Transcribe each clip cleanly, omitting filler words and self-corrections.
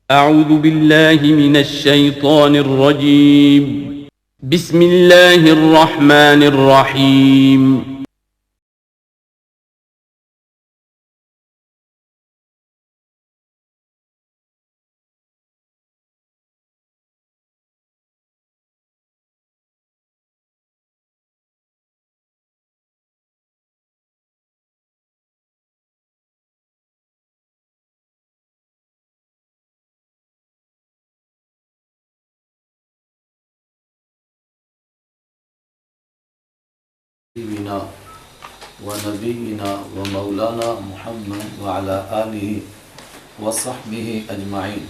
أعوذ بالله من الشيطان الرجيم. بسم الله الرحمن الرحيم. حبیبنا و نبینا و مولانا محمد وعلى آلہ وصحبہ اجمعین.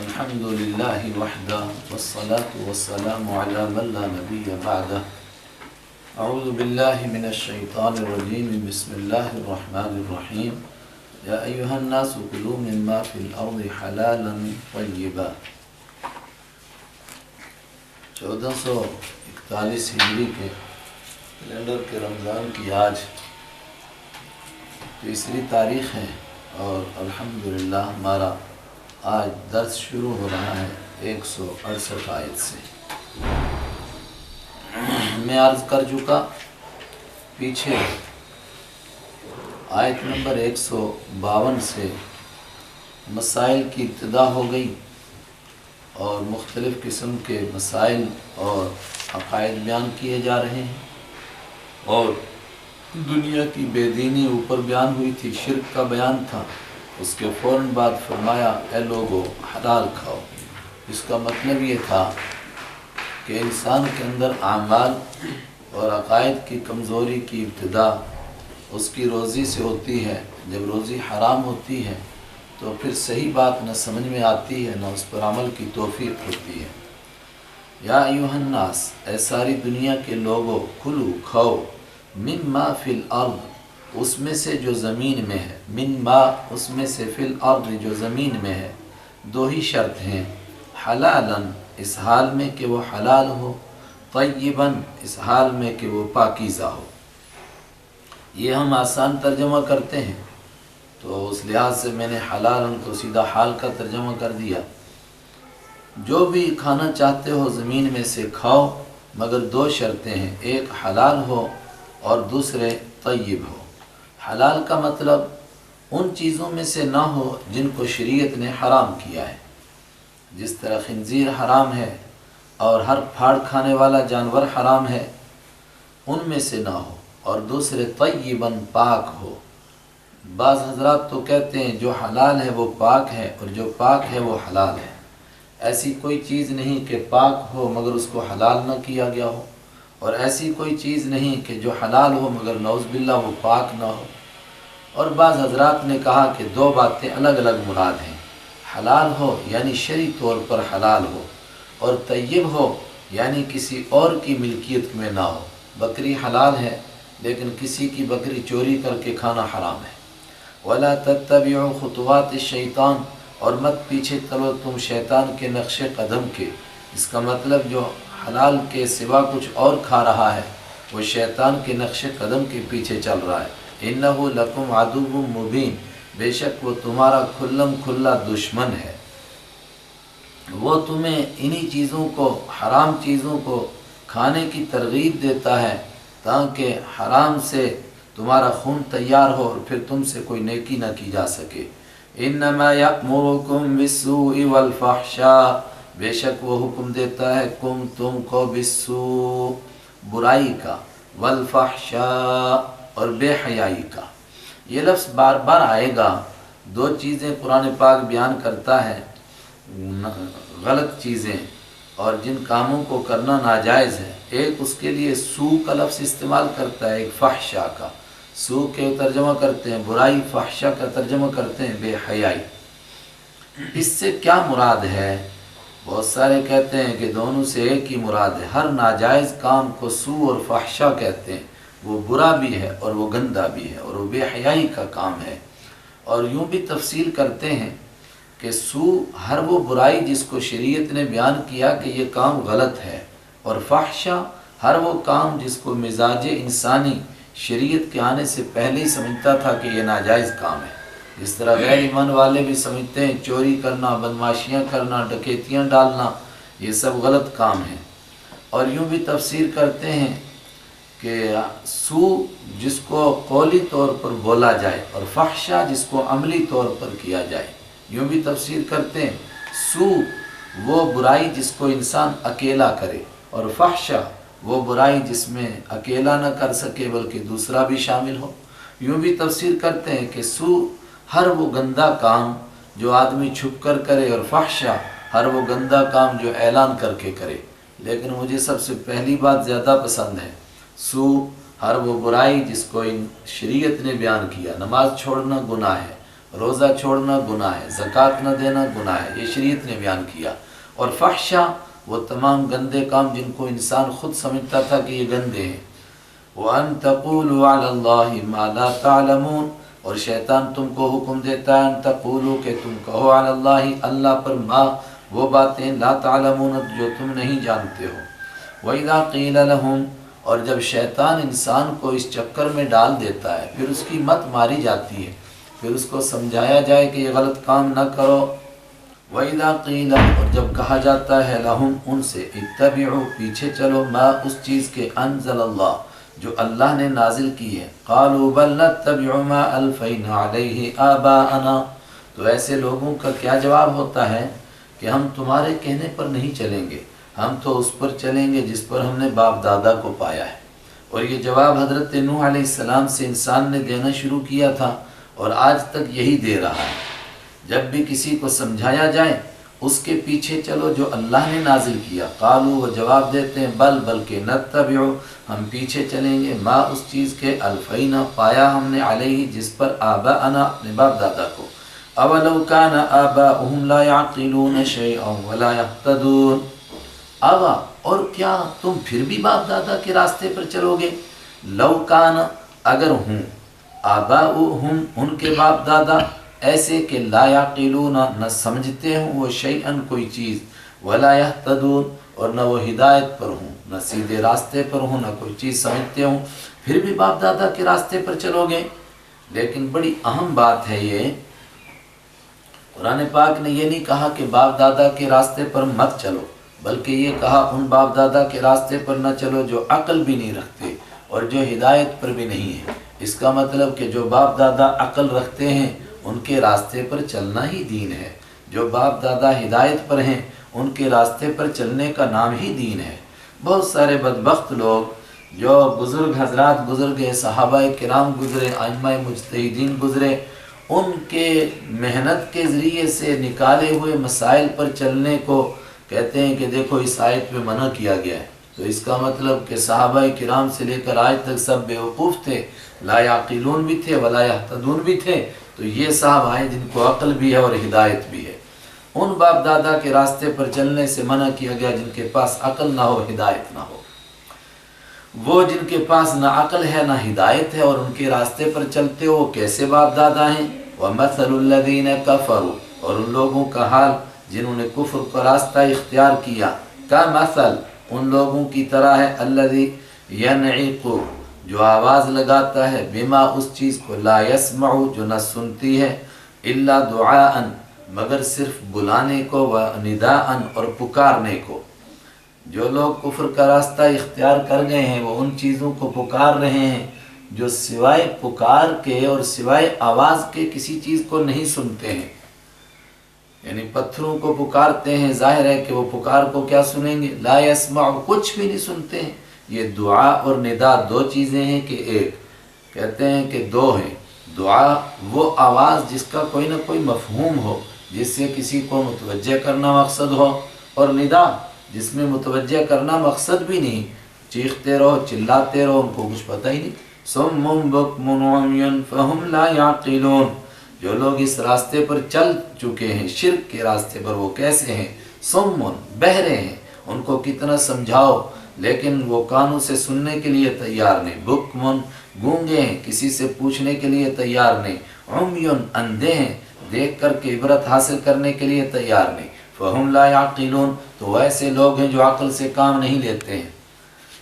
الحمد للہ وحدہ والصلاة والسلام علی من لا نبی بعدہ. اعوذ باللہ من الشیطان الرجیم. بسم اللہ الرحمن الرحیم. یا ایہا الناس کلوا مما فی الارض حلالا طیبا. 1441 ہجری کے کیلنڈر کے رمضان کی آج تیسری تاریخ ہے اور الحمدللہ ہمارا آج درس شروع ہو رہا ہے 168 آیت سے. میں عرض کر چکا پیچھے آیت نمبر 152 سے مسائل کی ابتدا ہو گئی اور مختلف قسم کے مسائل اور عقائد بیان کیے جا رہے ہیں اور دنیا کی بے دینی اوپر بیان ہوئی تھی، شرک کا بیان تھا. اس کے فوراً بعد فرمایا اے لوگو حلال کھاؤ. اس کا مطلب یہ تھا کہ انسان کے اندر اعمال اور عقائد کی کمزوری کی ابتدا اس کی روزی سے ہوتی ہے. جب روزی حرام ہوتی ہے تو پھر صحیح بات نہ سمجھ میں آتی ہے نہ اس پر عمل کی توفیق ہوتی ہے. یا ایھا الناس، اے ساری دنیا کے لوگو، کلو کھاؤ، مما فی الارض، اس میں سے جو زمین میں ہے، مما اس میں سے، فی الارض جو زمین میں ہے. دو ہی شرط ہیں، حلالا اس حال میں کہ وہ حلال ہو، طیبا اس حال میں کہ وہ پاکیزہ ہو. یہ ہم آسان ترجمہ کرتے ہیں تو اس لحاظ سے میں نے حلالا کو سیدھا حال کا ترجمہ کر دیا. جو بھی کھانا چاہتے ہو زمین میں سے کھاؤ، مگر دو شرطیں ہیں، ایک حلال ہو اور دوسرے طیب ہو. حلال کا مطلب ان چیزوں میں سے نہ ہو جن کو شریعت نے حرام کیا ہے، جس طرح خنزیر حرام ہے اور ہر پھاڑ کھانے والا جانور حرام ہے، ان میں سے نہ ہو. اور دوسرے طیباً پاک ہو. بعض حضرات تو کہتے ہیں جو حلال ہے وہ پاک ہے اور جو پاک ہے وہ حلال ہے. ایسی کوئی چیز نہیں کہ پاک ہو مگر اس کو حلال نہ کیا گیا ہو، اور ایسی کوئی چیز نہیں کہ جو حلال ہو مگر نعوذ باللہ وہ پاک نہ ہو. اور بعض حضرات نے کہا کہ دو باتیں الگ الگ مراد ہیں، حلال ہو یعنی شرعی طور پر حلال ہو، اور طیب ہو یعنی کسی اور کی ملکیت میں نہ ہو. بکری حلال ہے لیکن کسی کی بکری چوری کر کے کھانا حرام ہے. وَلَا تَتَّبِعُوا خُطُوَاتِ الشَّيْطَانِ، اور مت پیچھے چلو تم شیطان کے نقش قدم کے. اس کا مطلب جو حلال کے سوا کچھ اور کھا رہا ہے وہ شیطان کے نقش قدم کے پیچھے چل رہا ہے. اِنَّهُ لَكُمْ عَدُوٌّ مُّبِينٌ، بے شک وہ تمہارا کھلم کھلا دشمن ہے. وہ تمہیں انہی چیزوں کو، حرام چیزوں کو کھانے کی ترغیب دیتا ہے تاکہ حرام سے تمہارا خون تیار ہو اور پھر تم سے کوئی نیکی نہ کی جا سکے. انما یأمرکم بالسوء والفحشاء، بے شک وہ حکم دیتا ہے تم کو بالسوء برائی کا، والفحشاء اور بے حیائی کا. یہ لفظ بار بار آئے گا. دو چیزیں قرآن پاک بیان کرتا ہے، غلط چیزیں اور جن کاموں کو کرنا ناجائز ہے. ایک اس کے لیے سوء کا لفظ استعمال کرتا ہے، ایک فحشاء کا. سوء کے ترجمہ کرتے ہیں برائی، فحشاء کا ترجمہ کرتے ہیں بے حیائی. اس سے کیا مراد ہے؟ بہت سارے کہتے ہیں کہ دونوں سے ایک ہی مراد ہے. ہر ناجائز کام کو سوء اور فحشاء کہتے ہیں. وہ برا بھی ہے اور وہ گندہ بھی ہے اور وہ بے حیائی کا کام ہے. اور یوں بھی تفصیل کرتے ہیں کہ سوء ہر وہ برائی جس کو شریعت نے بیان کیا کہ یہ کام غلط ہے، اور فحشاء ہر وہ کام جس کو مزاج انسانی شریعت کے آنے سے پہلے ہی سمجھتا تھا کہ یہ ناجائز کام ہے. اس طرح غیر ایمان والے بھی سمجھتے ہیں چوری کرنا، بدمعاشیاں کرنا، ڈکیتیاں ڈالنا یہ سب غلط کام ہیں، اور یوں بھی تفسیر کرتے ہیں کہ سو جس کو قولی طور پر بولا جائے اور فحشا جس کو عملی طور پر کیا جائے، یوں بھی تفسیر کرتے ہیں سو وہ برائی جس کو انسان اکیلا کرے، اور فحشا وہ برائی جس میں اکیلا نہ کر سکے بلکہ دوسرا بھی شامل ہو۔ یوں بھی تفسیر کرتے ہیں کہ سو ہر وہ گندا کام جو آدمی چھپ کر کرے، اور فحشا ہر وہ گندا کام جو اعلان کر کے کرے۔ لیکن مجھے سب سے پہلی بات زیادہ پسند ہے، سو ہر وہ برائی جس کو شریعت نے بیان کیا۔ نماز چھوڑنا گناہ ہے، روزہ چھوڑنا گناہ ہے، زکوٰۃ نہ دینا گناہ ہے، یہ شریعت نے بیان کیا۔ اور فحشا وہ تمام گندے کام جن کو انسان خود سمجھتا تھا کہ یہ گندے ہیں۔ وَأَن تَقُولُوا عَلَى اللَّهِ مَا لَا تَعْلَمُونَ، اور شیطان تم کو حکم دیتا ہے ان تقولوا کہ تم کہو علی اللہ اللہ پر ما وہ باتیں لا تعلمون جو تم نہیں جانتے ہو۔ وَإِذَا قِيلَ لَهُمْ، اور جب شیطان انسان کو اس چکر میں ڈال دیتا ہے، پھر اس کی مت ماری جاتی ہے، پھر اس کو سمجھایا جائے کہ یہ غلط کام نہ کرو۔ وَإِذَا قِيلَ، اور جب کہا جاتا ہے لَهُمْ ان سے، اتبعوا پیچھے چلو، ما اس چیز کے انزل اللہ جو اللہ نے نازل کی ہے، قالوا بل نتبع ما الفینا علیہ آباءنا، تو ایسے لوگوں کا کیا جواب ہوتا ہے کہ ہم تمہارے کہنے پر نہیں چلیں گے، ہم تو اس پر چلیں گے جس پر ہم نے باپ دادا کو پایا ہے۔ اور یہ جواب حضرت نوح علیہ السلام سے انسان نے دینا شروع کیا تھا اور آج تک یہی دے رہا ہے۔ جب بھی کسی کو سمجھایا جائے اس کے پیچھے چلو جو اللہ نے نازل کیا، قالوا وہ جواب دیتے ہیں بل بلکہ نتبع ہم پیچھے چلیں گے ما اس چیز کے الفینا پایا ہم نے علیہ جس پر آباءنا اپنے باپ دادا کو۔ اولو کان آباؤہم لا یعقلون شیئا ولا یہتدون، اوا اور کیا تم پھر بھی باپ دادا کے راستے پر چلو گے، لو کان اگر ہوں، آباؤہم ان کے باپ دادا ایسے کہ لا یعقلون نہ سمجھتے ہوں وہ شیئن کوئی چیز، ولا یہتدون اور نہ وہ ہدایت پر ہوں، نہ سیدھے راستے پر ہوں، نہ کوئی چیز سمجھتے ہوں، پھر بھی باپ دادا کے راستے پر چلو گے۔ لیکن بڑی اہم بات ہے یہ، قرآن پاک نے یہ نہیں کہا کہ باپ دادا کے راستے پر مت چلو، بلکہ یہ کہا ان باپ دادا کے راستے پر نہ چلو جو عقل بھی نہیں رکھتے اور جو ہدایت پر بھی نہیں ہے۔ اس کا مطلب کہ جو باپ دادا عقل رکھتے ہیں ان کے راستے پر چلنا ہی دین ہے، جو باپ دادا ہدایت پر ہیں ان کے راستے پر چلنے کا نام ہی دین ہے۔ بہت سارے بدبخت لوگ جو بزرگ حضرات گزر گئے، صحابہ کرام گزرے، ائمہ مجتہدین گزرے، ان کے محنت کے ذریعے سے نکالے ہوئے مسائل پر چلنے کو کہتے ہیں کہ دیکھو اس آیت میں منع کیا گیا ہے، تو اس کا مطلب کہ صحابہ کرام سے لے کر آج تک سب بیوقوف تھے، لا یعقلون بھی تھے ولا یہتدون بھی تھے، تو یہ صاحب آئے جن کو عقل بھی ہے اور ہدایت بھی ہے۔ ان باپ دادا کے راستے پر چلنے سے منع کیا گیا جن کے پاس عقل نہ ہو، ہدایت نہ ہو۔ وہ جن کے پاس نہ عقل ہے نہ ہدایت ہے اور ان کے راستے پر چلتے ہو، کیسے باپ دادا ہیں؟ وَمَثَلُ الَّذِينَ كَفَرُوا، اور ان لوگوں کا حال جنہوں نے کفر کا راستہ اختیار کیا، کا مثل ان لوگوں کی طرح ہے، الَّذِي يَنْعِقُ جو آواز لگاتا ہے، بما اس چیز کو، لا يسمع جو نہ سنتی ہے، الا دعاء مگر صرف بلانے کو، ونداء اور پکارنے کو۔ جو لوگ کفر کا راستہ اختیار کر گئے ہیں وہ ان چیزوں کو پکار رہے ہیں جو سوائے پکار کے اور سوائے آواز کے کسی چیز کو نہیں سنتے ہیں۔ یعنی پتھروں کو پکارتے ہیں، ظاہر ہے کہ وہ پکار کو کیا سنیں گے، لا يسمع کچھ بھی نہیں سنتے ہیں۔ یہ دعا اور ندا دو چیزیں ہیں کہ ایک، کہتے ہیں کہ دو ہیں۔ دعا وہ آواز جس کا کوئی نہ کوئی مفہوم ہو، جس سے کسی کو متوجہ کرنا مقصد ہو، اور ندا جس میں متوجہ کرنا مقصد بھی نہیں، چیختے رہو چلاتے رہو ان کو کچھ پتہ ہی نہیں۔ صم بکم عمی فہم لا یعقلون، جو لوگ اس راستے پر چل چکے ہیں شرک کے راستے پر وہ کیسے ہیں، صم بہرے ہیں، ان کو کتنا سمجھاؤ لیکن وہ کانوں سے سننے کے لیے تیار نہیں، بکم گونگے ہیں، کسی سے پوچھنے کے لیے تیار نہیں، عمی اندھے ہیں، دیکھ کر کے عبرت حاصل کرنے کے لیے تیار نہیں، فہم لا یعقلون تو ایسے لوگ ہیں جو عقل سے کام نہیں لیتے ہیں۔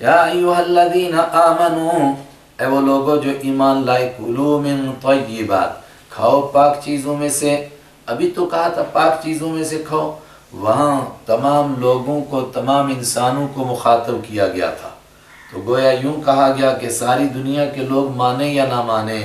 یا ایھا الذین آمنوا، اے وہ لوگوں جو ایمان لائے، کلوا من طیبات کھاؤ پاک چیزوں میں سے، ابھی تو کہا تھا پاک چیزوں میں سے کھاؤ، وہاں تمام لوگوں کو، تمام انسانوں کو مخاطب کیا گیا تھا، تو گویا یوں کہا گیا کہ ساری دنیا کے لوگ مانیں یا نہ مانیں،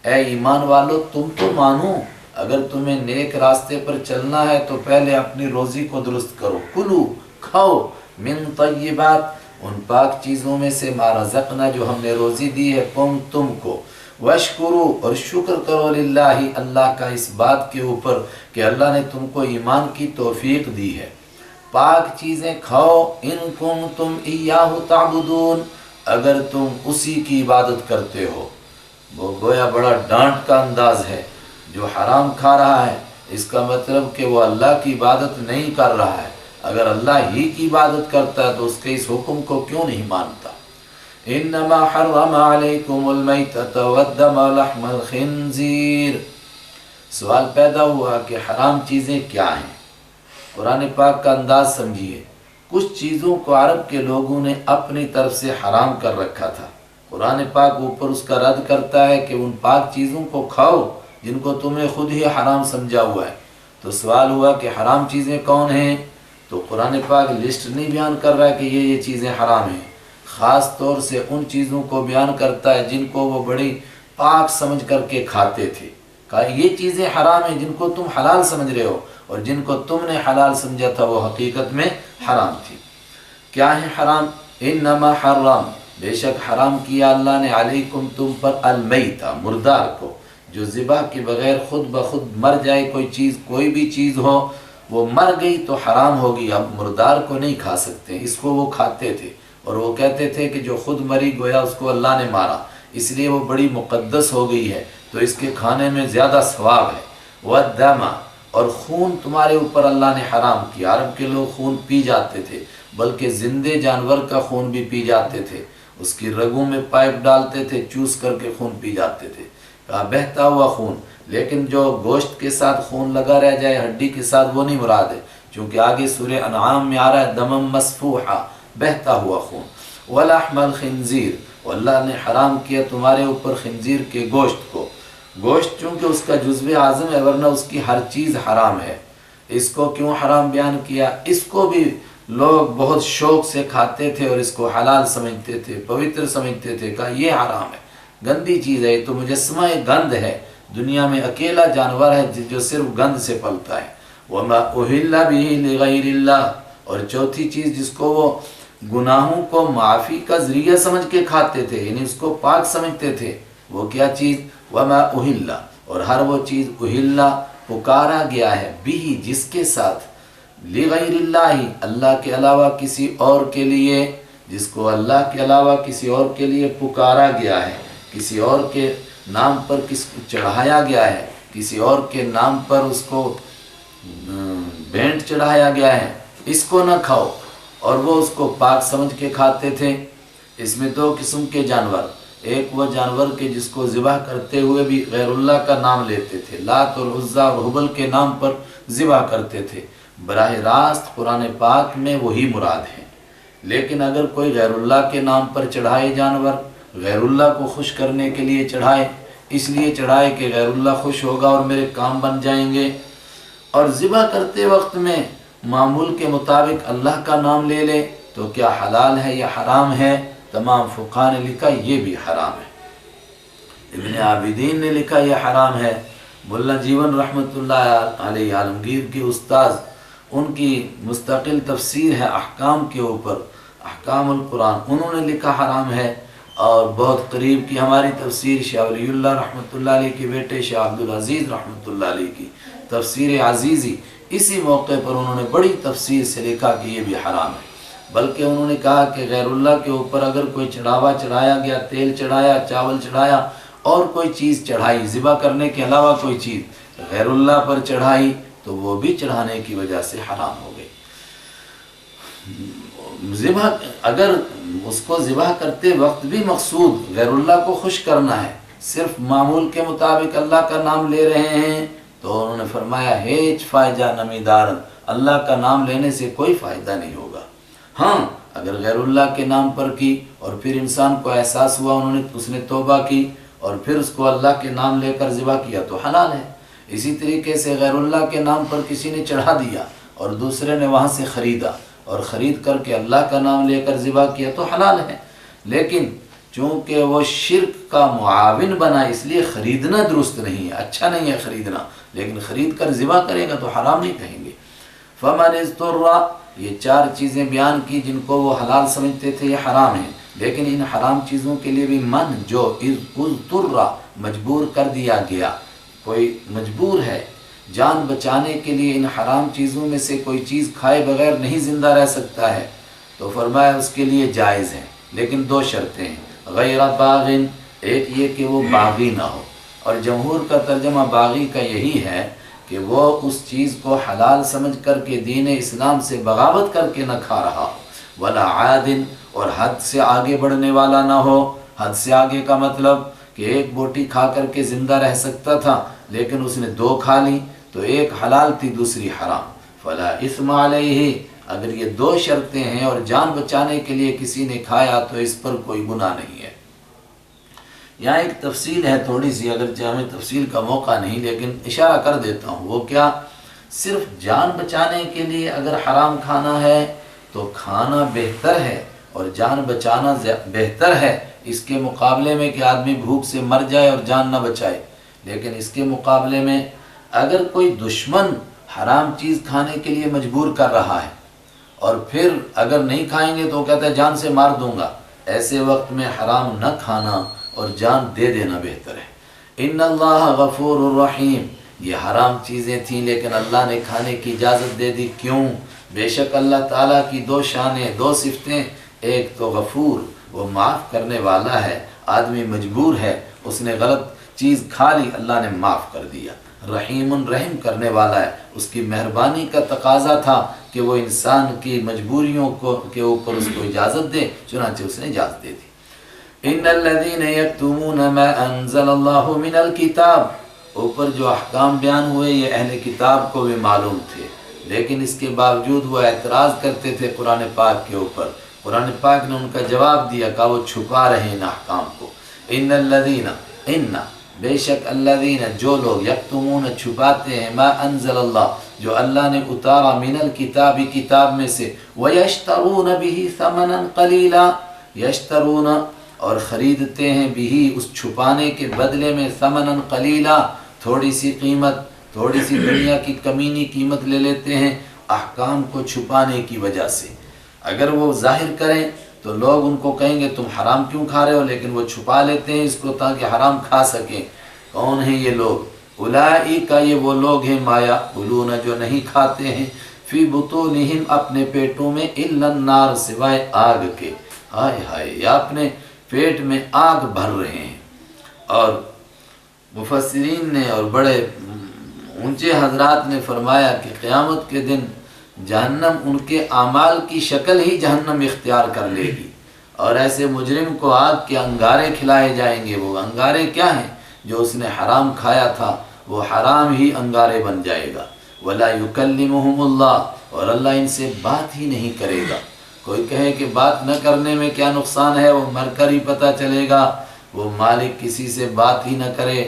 اے ایمان والو تم تو مانو، اگر تمہیں نیک راستے پر چلنا ہے تو پہلے اپنی روزی کو درست کرو، کلو کھاؤ، من طیبات ان پاک چیزوں میں سے، ما رزقنا جو ہم نے روزی دی ہے تم کو، واشکرو اور شکر کرو للہ اللہ کا اس بات کے اوپر کہ اللہ نے تم کو ایمان کی توفیق دی ہے، پاک چیزیں کھاؤ، ان کنتم ایاہ تعبدون اگر تم اسی کی عبادت کرتے ہو۔ وہ گویا بڑا ڈانٹ کا انداز ہے، جو حرام کھا رہا ہے اس کا مطلب کہ وہ اللہ کی عبادت نہیں کر رہا ہے، اگر اللہ ہی کی عبادت کرتا ہے تو اس کے اس حکم کو کیوں نہیں مانتا۔ انما حرم علیکم المیتۃ والدم ولحم الخنزیر، سوال پیدا ہوا کہ حرام چیزیں کیا ہیں؟ قرآن پاک کا انداز سمجھیے، کچھ چیزوں کو عرب کے لوگوں نے اپنی طرف سے حرام کر رکھا تھا، قرآن پاک اوپر اس کا رد کرتا ہے کہ ان پاک چیزوں کو کھاؤ جن کو تمہیں خود ہی حرام سمجھا ہوا ہے۔ تو سوال ہوا کہ حرام چیزیں کون ہیں؟ تو قرآن پاک لسٹ نہیں بیان کر رہا ہے کہ یہ چیزیں حرام ہیں، خاص طور سے ان چیزوں کو بیان کرتا ہے جن کو وہ بڑی پاک سمجھ کر کے کھاتے تھے، کہا یہ چیزیں حرام ہیں جن کو تم حلال سمجھ رہے ہو، اور جن کو تم نے حلال سمجھا تھا وہ حقیقت میں حرام تھی۔ کیا ہے حرام؟ انما حرام بے شک حرام کیا اللہ نے علیکم تم پر المیتہ مردار کو، جو ذبح کے بغیر خود بخود مر جائے کوئی چیز، کوئی بھی چیز ہو وہ مر گئی تو حرام ہوگی، اب مردار کو نہیں کھا سکتے، اس کو وہ کھاتے تھے اور وہ کہتے تھے کہ جو خود مری گویا اس کو اللہ نے مارا، اس لیے وہ بڑی مقدس ہو گئی ہے تو اس کے کھانے میں زیادہ ثواب ہے۔ والدم اور خون تمہارے اوپر اللہ نے حرام کیا، عرب کے لوگ خون پی جاتے تھے، بلکہ زندے جانور کا خون بھی پی جاتے تھے، اس کی رگوں میں پائپ ڈالتے تھے، چوس کر کے خون پی جاتے تھے، کہا بہتا ہوا خون، لیکن جو گوشت کے ساتھ خون لگا رہ جائے ہڈی کے ساتھ وہ نہیں مراد ہے، چونکہ آگے سورہ انعام میں آ رہا ہے دمم مسفوحا بہتا ہوا خون۔ ولحم الخنزیر اور اللہ نے حرام کیا تمہارے اوپر خنزیر کے گوشت کو، گوشت چونکہ اس کا جزو اعظم ہے ورنہ اس کی ہر چیز حرام ہے، اس کو کیوں حرام بیان کیا؟ اس کو بھی لوگ بہت شوق سے کھاتے تھے اور اس کو حلال سمجھتے تھے، پوتر سمجھتے تھے، کہا یہ حرام ہے، گندی چیز ہے، یہ تو مجسمہ گند ہے، دنیا میں اکیلا جانور ہے جو صرف گند سے پلتا ہے۔ وما اہل بہ لغیر اللہ اور چوتھی چیز جس کو وہ گناہوں کو معافی کا ذریعہ سمجھ کے کھاتے تھے، یعنی اس کو پاک سمجھتے تھے، وہ کیا چیز؟ وما اہل اور ہر وہ چیز اہل پکارا گیا ہے بھی جس کے ساتھ، لغیر اللہ اللہ کے علاوہ کسی اور کے لیے، جس کو اللہ کے علاوہ کسی اور کے لیے پکارا گیا ہے، کسی اور کے نام پر کس کو چڑھایا گیا ہے، کسی اور کے نام پر اس کو بینٹ چڑھایا گیا ہے، اس کو نہ کھاؤ، اور وہ اس کو پاک سمجھ کے کھاتے تھے۔ اس میں دو قسم کے جانور، ایک وہ جانور کے جس کو ذبح کرتے ہوئے بھی غیر اللہ کا نام لیتے تھے، لات اور عزا اور حبل کے نام پر ذبح کرتے تھے، براہ راست قرآن پاک میں وہی مراد ہے، لیکن اگر کوئی غیر اللہ کے نام پر چڑھائے جانور، غیر اللہ کو خوش کرنے کے لیے چڑھائے، اس لیے چڑھائے کہ غیر اللہ خوش ہوگا اور میرے کام بن جائیں گے، اور ذبح کرتے وقت میں معمول کے مطابق اللہ کا نام لے لے تو کیا حلال ہے یا حرام ہے؟ تمام فقہاء نے لکھا یہ بھی حرام ہے، ابن عابدین نے لکھا یہ حرام ہے، ملا جیون رحمۃ اللہ علیہ عالمگیر کے استاذ، ان کی مستقل تفسیر ہے احکام کے اوپر، احکام القرآن، انہوں نے لکھا حرام ہے، اور بہت قریب کی ہماری تفسیر شاہ ولی اللہ رحمۃ اللہ علیہ کے بیٹے شاہ عبدالعزیز رحمۃ اللہ علیہ کی تفسیر عزیزی، اسی موقع پر انہوں نے بڑی تفسیر سے لکھا کہ یہ بھی حرام ہے، بلکہ انہوں نے کہا کہ غیر اللہ کے اوپر اگر کوئی چڑھاوا چڑھایا گیا، تیل چڑھایا، چاول چڑھایا، اور کوئی چیز چڑھائی ذبح کرنے کے علاوہ کوئی چیز غیر اللہ پر چڑھائی تو وہ بھی چڑھانے کی وجہ سے حرام ہو گئی۔ ذبح اگر اس کو ذبح کرتے وقت بھی مقصود غیر اللہ کو خوش کرنا ہے، صرف معمول کے مطابق اللہ کا نام لے رہے ہیں، تو انہوں نے فرمایا ہیچ فائدہ نمیدار، اللہ کا نام لینے سے کوئی فائدہ نہیں ہوگا۔ ہاں اگر غیر اللہ کے نام پر کی اور پھر انسان کو احساس ہوا اس نے توبہ کی اور پھر اس کو اللہ کے نام لے کر ذبح کیا تو حلال ہے۔ اسی طریقے سے غیر اللہ کے نام پر کسی نے چڑھا دیا اور دوسرے نے وہاں سے خریدا اور خرید کر کے اللہ کا نام لے کر ذبح کیا تو حلال ہے، لیکن چونکہ وہ شرک کا معاون بنا اس لیے خریدنا درست نہیں ہے، اچھا نہیں ہے خریدنا، لیکن خرید کر ذبح کرے گا تو حرام نہیں کہیں گے۔ فمن اضطر، یہ 4 چیزیں بیان کی جن کو وہ حلال سمجھتے تھے یہ حرام ہیں، لیکن ان حرام چیزوں کے لیے بھی من جو اضطر مجبور کر دیا گیا، کوئی مجبور ہے جان بچانے کے لیے ان حرام چیزوں میں سے کوئی چیز کھائے بغیر نہیں زندہ رہ سکتا ہے، تو فرمایا اس کے لیے جائز ہے، لیکن 2 شرطیں ہیں۔ غیر باغن، ایک یہ کہ وہ باغی نہ ہو، اور جمہور کا ترجمہ باغی کا یہی ہے کہ وہ اس چیز کو حلال سمجھ کر کے دین اسلام سے بغاوت کر کے نہ کھا رہا ہو، ولا عادن، اور حد سے آگے بڑھنے والا نہ ہو۔ حد سے آگے کا مطلب کہ 1 بوٹی کھا کر کے زندہ رہ سکتا تھا لیکن اس نے 2 کھا لی تو ایک حلال تھی دوسری حرام۔ فلا اثم علیہ، اگر یہ 2 شرطیں ہیں اور جان بچانے کے لیے کسی نے کھایا تو اس پر کوئی گناہ نہیں ہے۔ یہاں ایک تفصیل ہے تھوڑی سی، اگرچہ ہمیں تفصیل کا موقع نہیں لیکن اشارہ کر دیتا ہوں، وہ کیا، صرف جان بچانے کے لیے اگر حرام کھانا ہے تو کھانا بہتر ہے اور جان بچانا بہتر ہے اس کے مقابلے میں کہ آدمی بھوک سے مر جائے اور جان نہ بچائے، لیکن اس کے مقابلے میں اگر کوئی دشمن حرام چیز کھانے کے لیے مجبور کر رہا ہے اور پھر اگر نہیں کھائیں گے تو کہتا ہے جان سے مار دوں گا، ایسے وقت میں حرام نہ کھانا اور جان دے دینا بہتر ہے۔ ان اللہ غفور الرحیم، یہ حرام چیزیں تھیں لیکن اللہ نے کھانے کی اجازت دے دی، کیوں؟ بے شک اللہ تعالیٰ کی 2 شانیں، 2 صفتیں، ایک تو غفور، وہ معاف کرنے والا ہے، آدمی مجبور ہے اس نے غلط چیز کھا لی اللہ نے معاف کر دیا، رحیم رحم کرنے والا ہے، اس کی مہربانی کا تقاضا تھا کہ وہ انسان کی مجبوریوں کے اوپر اس کو اجازت دے، چنانچہ اس نے اجازت دے دی۔ ان الذين يكتمون ما انزل الله من الكتاب، اوپر جو احکام بیان ہوئے یہ اہل کتاب کو بھی معلوم تھے، لیکن اس کے باوجود وہ اعتراض کرتے تھے قرآن پاک کے اوپر۔ قرآن پاک نے ان کا جواب دیا کہ وہ چھپا رہے ان احکام کو۔ ان الذين، ان بے شک الذین، جو لوگ، یکتمون چھپاتے ہیں، ما انزل اللہ، جو اللہ نے اتارا، من الکتاب کتاب میں سے، ویشترون به ثمنا قلیلا، یشترون اور خریدتے ہیں بھی اس چھپانے کے بدلے میں، ثمنا قلیلا تھوڑی سی قیمت، تھوڑی سی دنیا کی کمینی قیمت لے لیتے ہیں احکام کو چھپانے کی وجہ سے۔ اگر وہ ظاہر کریں تو لوگ ان کو کہیں گے تم حرام کیوں کھا رہے ہو، لیکن وہ چھپا لیتے ہیں اس کو تاکہ حرام کھا سکیں۔ کون ہیں یہ لوگ؟ اولئک، یہ وہ لوگ ہیں، ما یأکلون، جو نہیں کھاتے ہیں، فی بطونہم، اپنے پیٹوں میں، الا النار، سوائے آگ کے، ہائے ہائے، یا اپنے پیٹ میں آگ بھر رہے ہیں۔ اور مفسرین نے اور بڑے اونچے حضرات نے فرمایا کہ قیامت کے دن جہنم ان کے اعمال کی شکل ہی جہنم اختیار کر لے گی، اور ایسے مجرم کو آگ کے انگارے کھلائے جائیں گے۔ وہ انگارے کیا ہیں؟ جو اس نے حرام کھایا تھا وہ حرام ہی انگارے بن جائے گا۔ ولا یکلمہم اللہ، اور اللہ ان سے بات ہی نہیں کرے گا۔ کوئی کہے کہ بات نہ کرنے میں کیا نقصان ہے، وہ مر کر ہی پتہ چلے گا۔ وہ مالک کسی سے بات ہی نہ کرے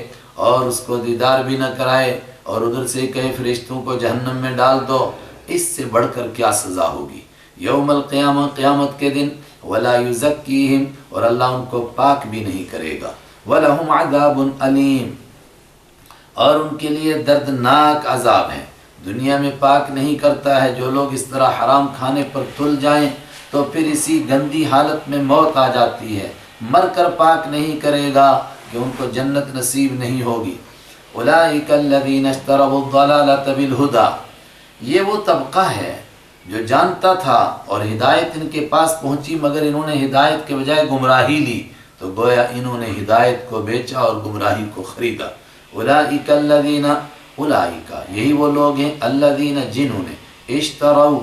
اور اس کو دیدار بھی نہ کرائے اور ادھر سے کہے فرشتوں کو جہنم میں ڈال دو، اس سے بڑھ کر کیا سزا ہوگی یوم القیامہ، قیامت کے دن۔ ولا یزکیہم، اور اللہ ان کو پاک بھی نہیں کرے گا۔ وَلَهُمْ عَذَابٌ علیم، اور ان کے لیے دردناک عذاب ہے۔ دنیا میں پاک نہیں کرتا ہے، جو لوگ اس طرح حرام کھانے پر تل جائیں تو پھر اسی گندی حالت میں موت آ جاتی ہے، مر کر پاک نہیں کرے گا کہ ان کو جنت نصیب نہیں ہوگی۔ اولئک الذین اشتروا الضلالۃ بالہدی، یہ وہ طبقہ ہے جو جانتا تھا اور ہدایت ان کے پاس پہنچی مگر انہوں نے ہدایت کے بجائے گمراہی لی، تو گویا انہوں نے ہدایت کو بیچا اور گمراہی کو خریدا۔ اولئک الذین، اولئک یہی وہ لوگ ہیں، الذین جنہوں نے، اشتروا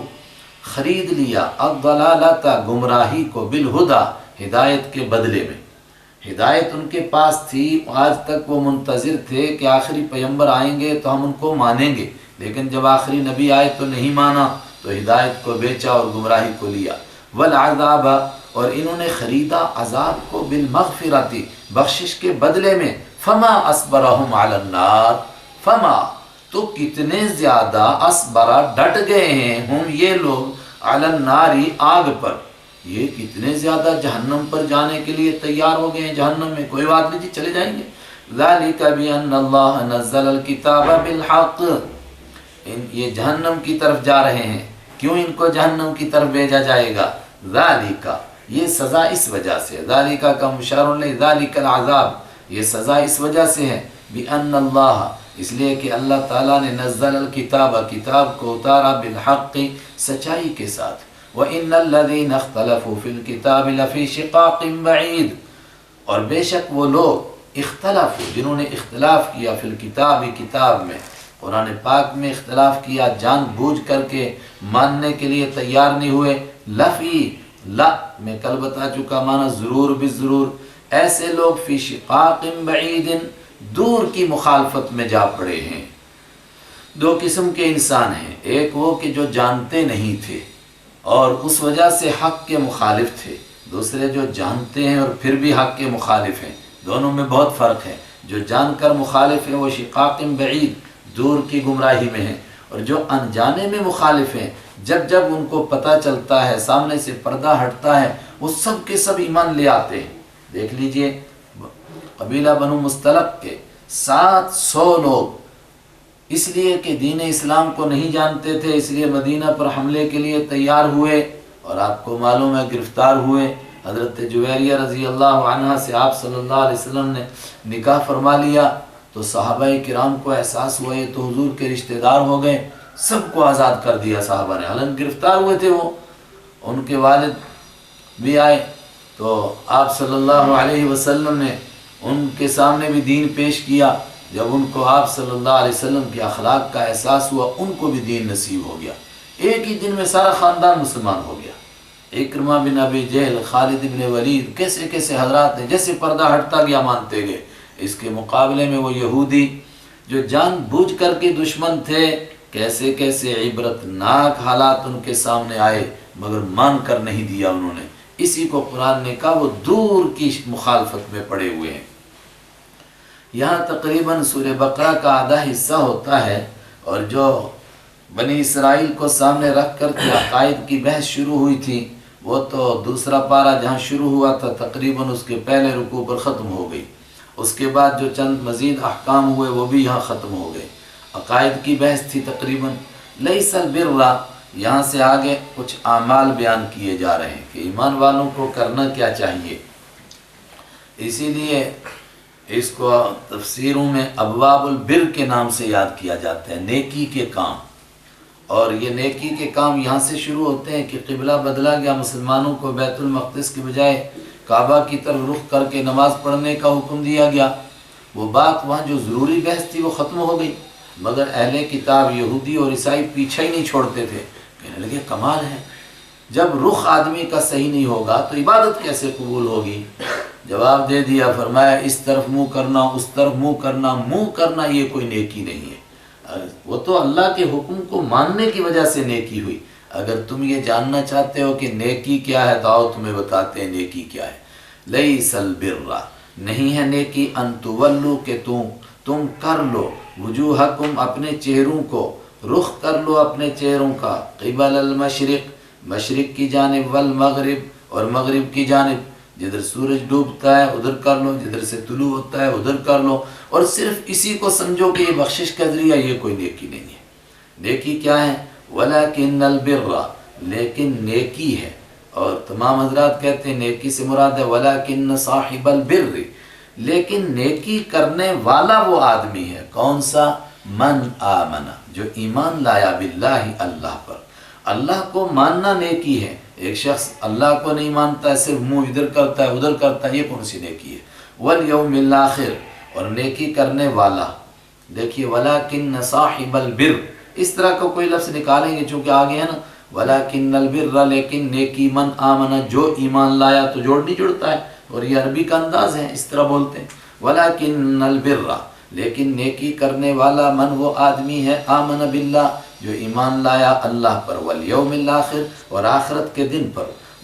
خرید لیا، الضلالۃ گمراہی کو، بالہدی ہدایت کے بدلے میں۔ ہدایت ان کے پاس تھی، آج تک وہ منتظر تھے کہ آخری پیغمبر آئیں گے تو ہم ان کو مانیں گے، لیکن جب آخری نبی آئے تو نہیں مانا، تو ہدایت کو بیچا اور گمراہی کو لیا۔ والعذاب، اور انہوں نے خریدا عذاب کو بالمغفرتی بخشش کے بدلے میں، فما اصبرہم علی النار، فما تو کتنے زیادہ اصبرا ڈٹ گئے ہیں، ہم یہ لوگ علی النار آگ پر، یہ کتنے زیادہ جہنم پر جانے کے لیے تیار ہو گئے ہیں، جہنم میں کوئی بات نہیں جی چلے جائیں گے۔ ذالک بأن اللہ نزل الکتاب بالحق، یہ جہنم کی طرف جا رہے ہیں، کیوں ان کو جہنم کی طرف بھیجا جائے گا؟ ذالک، یہ سزا اس وجہ سے، ذالک کا مشار الیہ، ذالک العذاب، یہ سزا اس وجہ سے ہے، بأن اللہ، اس لیے کہ اللہ تعالیٰ نے نزل الکتاب، کتاب کو اتارا، بالحق، سچائی کے ساتھ، وَإِنَّ الَّذِينَ اخْتَلَفُوا فِي الْكِتَابِ لَفِي شِقَاقٍ بَعِيدٍ، اور بے شک وہ لوگ اختلاف، جنہوں نے اختلاف کیا فی الکتاب، کتاب میں، قرآن پاک میں اختلاف کیا، جان بوجھ کر کے ماننے کے لیے تیار نہیں ہوئے، لفی، لا میں کل بتا چکا معنی ضرور بالضرور، ایسے لوگ فی شقاق بعید، دور کی مخالفت میں جا پڑے ہیں۔ دو قسم کے انسان ہیں، ایک وہ کہ جو جانتے نہیں تھے اور اس وجہ سے حق کے مخالف تھے، دوسرے جو جانتے ہیں اور پھر بھی حق کے مخالف ہیں، دونوں میں بہت فرق ہے۔ جو جان کر مخالف ہیں وہ شقاق بعید، دور کی گمراہی میں ہیں، اور جو انجانے میں مخالف ہیں، جب جب ان کو پتہ چلتا ہے، سامنے سے پردہ ہٹتا ہے، وہ سب کے سب ایمان لے آتے ہیں۔ دیکھ لیجئے قبیلہ بنو مستلق کے 700 لوگ اس لیے کہ دین اسلام کو نہیں جانتے تھے، اس لیے مدینہ پر حملے کے لیے تیار ہوئے، اور آپ کو معلوم ہے گرفتار ہوئے۔ حضرت جویریہ رضی اللہ عنہ سے آپ صلی اللہ علیہ وسلم نے نکاح فرما لیا، تو صحابہ کرام کو احساس ہوا یہ تو حضور کے رشتہ دار ہو گئے، سب کو آزاد کر دیا صحابہ نے، حالانکہ گرفتار ہوئے تھے وہ۔ ان کے والد بھی آئے تو آپ صلی اللہ علیہ وسلم نے ان کے سامنے بھی دین پیش کیا۔ جب ان کو آپ صلی اللہ علیہ وسلم کے اخلاق کا احساس ہوا، ان کو بھی دین نصیب ہو گیا، ایک ہی دن میں سارا خاندان مسلمان ہو گیا۔ اکرمہ بن ابی جہل، خالد بن ولید، کیسے کیسے حضرات نے جیسے پردہ ہٹتا گیا مانتے گئے۔ اس کے مقابلے میں وہ یہودی جو جان بوجھ کر کے دشمن تھے، کیسے کیسے عبرت ناک حالات ان کے سامنے آئے، مگر مان کر نہیں دیا انہوں نے۔ اسی کو قرآن نے کہا وہ دور کی مخالفت میں پڑے ہوئے ہیں۔ یہاں تقریباً سورہ بقرہ کا آدھا حصہ ہوتا ہے، اور جو بنی اسرائیل کو سامنے رکھ کر کے عقائد کی بحث شروع ہوئی تھی، وہ تو دوسرا پارہ جہاں شروع ہوا تھا تقریباً اس کے پہلے رکوع پر ختم ہو گئی۔ اس کے بعد جو چند مزید احکام ہوئے وہ بھی یہاں ختم ہو گئے۔ عقائد کی بحث تھی تقریباً۔ لیس البر، یہاں سے آگے کچھ اعمال بیان کیے جا رہے ہیں کہ ایمان والوں کو کرنا کیا چاہیے۔ اسی لیے اس کو تفسیروں میں ابواب البر کے نام سے یاد کیا جاتا ہے، نیکی کے کام۔ اور یہ نیکی کے کام یہاں سے شروع ہوتے ہیں کہ قبلہ بدلا گیا، مسلمانوں کو بیت المقدس کی بجائے کعبہ کی طرف رخ کر کے نماز پڑھنے کا حکم دیا گیا۔ وہ بات وہاں جو ضروری بحث تھی وہ ختم ہو گئی، مگر اہل کتاب یہودی اور عیسائی پیچھے ہی نہیں چھوڑتے تھے، کہنے لگے کمال ہے، جب رخ آدمی کا صحیح نہیں ہوگا تو عبادت کیسے قبول ہوگی؟ جواب دے دیا، فرمایا اس طرف منہ کرنا، اس طرف منہ کرنا یہ کوئی نیکی نہیں ہے، وہ تو اللہ کے حکم کو ماننے کی وجہ سے نیکی ہوئی۔ اگر تم یہ جاننا چاہتے ہو کہ نیکی کیا ہے تو آؤ تمہیں بتاتے ہیں نیکی کیا ہے۔ لیس البر، نہیں ہے نیکی، ان تولو کہ تم کر لو، وجوہکم اپنے چہروں کو، رخ کر لو اپنے چہروں کا، قبل المشرق مشرق کی جانب، والمغرب اور مغرب کی جانب، جدھر سورج ڈوبتا ہے ادھر کر لو، جدھر سے طلوع ہوتا ہے ادھر کر لو، اور صرف اسی کو سمجھو کہ یہ بخشش کا ذریعہ، یہ کوئی نیکی نہیں ہے۔ نیکی کیا ہے؟ وَلَكِنَّ الْبِرَّ، لیکن نیکی ہے، اور تمام حضرات کہتے ہیں نیکی سے مراد ہے وَلَكِنَّ صَاحِبَ الْبِرِّ، لیکن نیکی کرنے والا وہ آدمی ہے، کون سا؟ من آمن، جو ایمان لایا باللہ، اللہ پر۔ اللہ کو ماننا نیکی ہے۔ ایک شخص اللہ کو نہیں مانتا ہے، صرف منہ ادھر کرتا ہے ادھر کرتا ہے، یہ کون سی نیکی ہے؟ والیوم الاخر، اور نیکی کرنے والا، دیکھیے وَلَكِنَّ صَاحِبَ الْبِرِّ، اس طرح کا کوئی لفظ نکالیں گے چونکہ آگے ہے نا وَلَكِنَّ الْبِرَّ، لیکن نیکی من آمن، جو ایمان لایا، تو جوڑ نہیں جڑتا ہے، اور یہ عربی کا انداز ہے، اس طرح بولتے ہیں۔ وَلَكِنَّ الْبِرَّ، لیکن نیکی کرنے والا من وہ آدمی ہے آمن باللہ، جو ایمان لایا اللہ پر، والیوم الاخر، اور آخرت کے دن پر،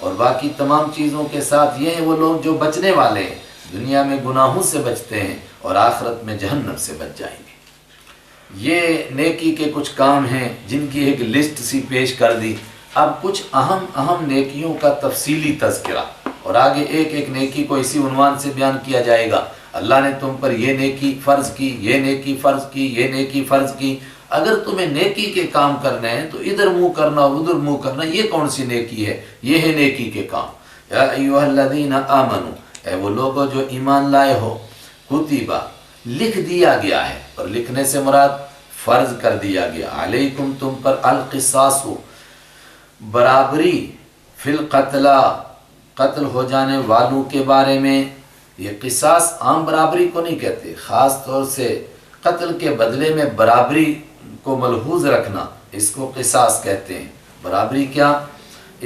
اور باقی تمام چیزوں کے ساتھ یہ ہیں وہ لوگ جو بچنے والے ہیں، دنیا میں گناہوں سے بچتے ہیں اور آخرت میں جہنم سے بچ جائیں گے۔ یہ نیکی کے کچھ کام ہیں جن کی ایک لسٹ سی پیش کر دی۔ اب کچھ اہم نیکیوں کا تفصیلی تذکرہ، اور آگے ایک ایک نیکی کو اسی عنوان سے بیان کیا جائے گا۔ اللہ نے تم پر یہ نیکی فرض کی، یہ نیکی فرض کی، یہ نیکی فرض کی۔ اگر تمہیں نیکی کے کام کرنے ہیں تو ادھر منہ کرنا اور ادھر منہ کرنا یہ کون سی نیکی ہے؟ یہ ہے نیکی کے کام۔ یا ایھا الذین آمنوا، اے وہ لوگوں جو ایمان لائے ہو، کتبہ لکھ دیا گیا ہے، اور لکھنے سے مراد فرض کر دیا گیا، علیکم تم پر، القصاص برابری، فی القتلى قتل ہو جانے والوں کے بارے میں۔ یہ قصاص عام برابری کو نہیں کہتے، خاص طور سے قتل کے بدلے میں برابری کو ملحوظ رکھنا، اس کو قصاص کہتے ہیں۔ برابری کیا؟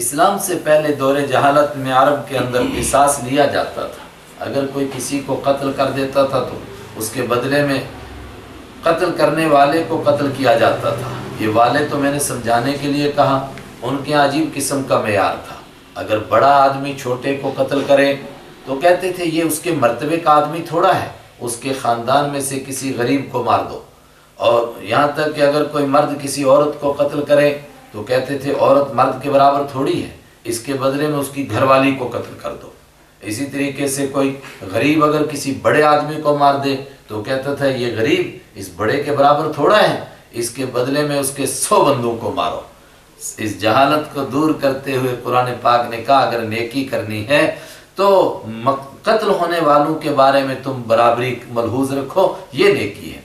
اسلام سے پہلے دور جہالت میں عرب کے اندر قصاص لیا جاتا تھا۔ اگر کوئی کسی کو قتل کر دیتا تھا تو اس کے بدلے میں قتل کرنے والے کو قتل کیا جاتا تھا۔ یہ والے تو میں نے سمجھانے کے لیے کہا، ان کے عجیب قسم کا معیار تھا۔ اگر بڑا آدمی چھوٹے کو قتل کرے تو کہتے تھے یہ اس کے مرتبے کا آدمی تھوڑا ہے، اس کے خاندان میں سے کسی غریب کو مار دو۔ اور یہاں تک کہ اگر کوئی مرد کسی عورت کو قتل کرے تو کہتے تھے عورت مرد کے برابر تھوڑی ہے، اس کے بدلے میں اس کی گھر والی کو قتل کر دو۔ اسی طریقے سے کوئی غریب اگر کسی بڑے آدمی کو مار دے تو کہتا تھا یہ غریب اس بڑے کے برابر تھوڑا ہے، اس کے بدلے میں اس کے 100 بندوں کو مارو۔ اس جہالت کو دور کرتے ہوئے قرآن پاک نے کہا اگر نیکی کرنی ہے تو قتل ہونے والوں کے بارے میں تم برابری ملحوظ رکھو، یہ نیکی ہے۔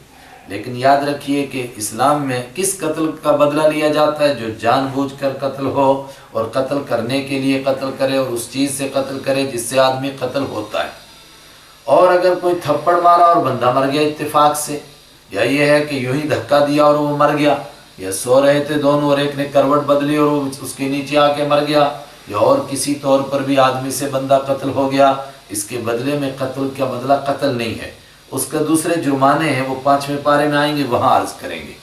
لیکن یاد رکھیے کہ اسلام میں کس قتل کا بدلہ لیا جاتا ہے؟ جو جان بوجھ کر قتل ہو، اور قتل کرنے کے لیے قتل کرے، اور اس چیز سے قتل کرے جس سے آدمی قتل ہوتا ہے۔ اور اگر کوئی تھپڑ مارا اور بندہ مر گیا اتفاق سے، یا یہ ہے کہ یوں ہی دھکا دیا اور وہ مر گیا، یا سو رہے تھے دونوں اور ایک نے کروٹ بدلی اور وہ اس کے نیچے آ کے مر گیا، یا اور کسی طور پر بھی آدمی سے بندہ قتل ہو گیا، اس کے بدلے میں قتل کا بدلہ قتل نہیں ہے، اس کا دوسرے جرمانے ہیں، وہ 5ویں پارے میں آئیں گے، وہاں عرض کریں گے۔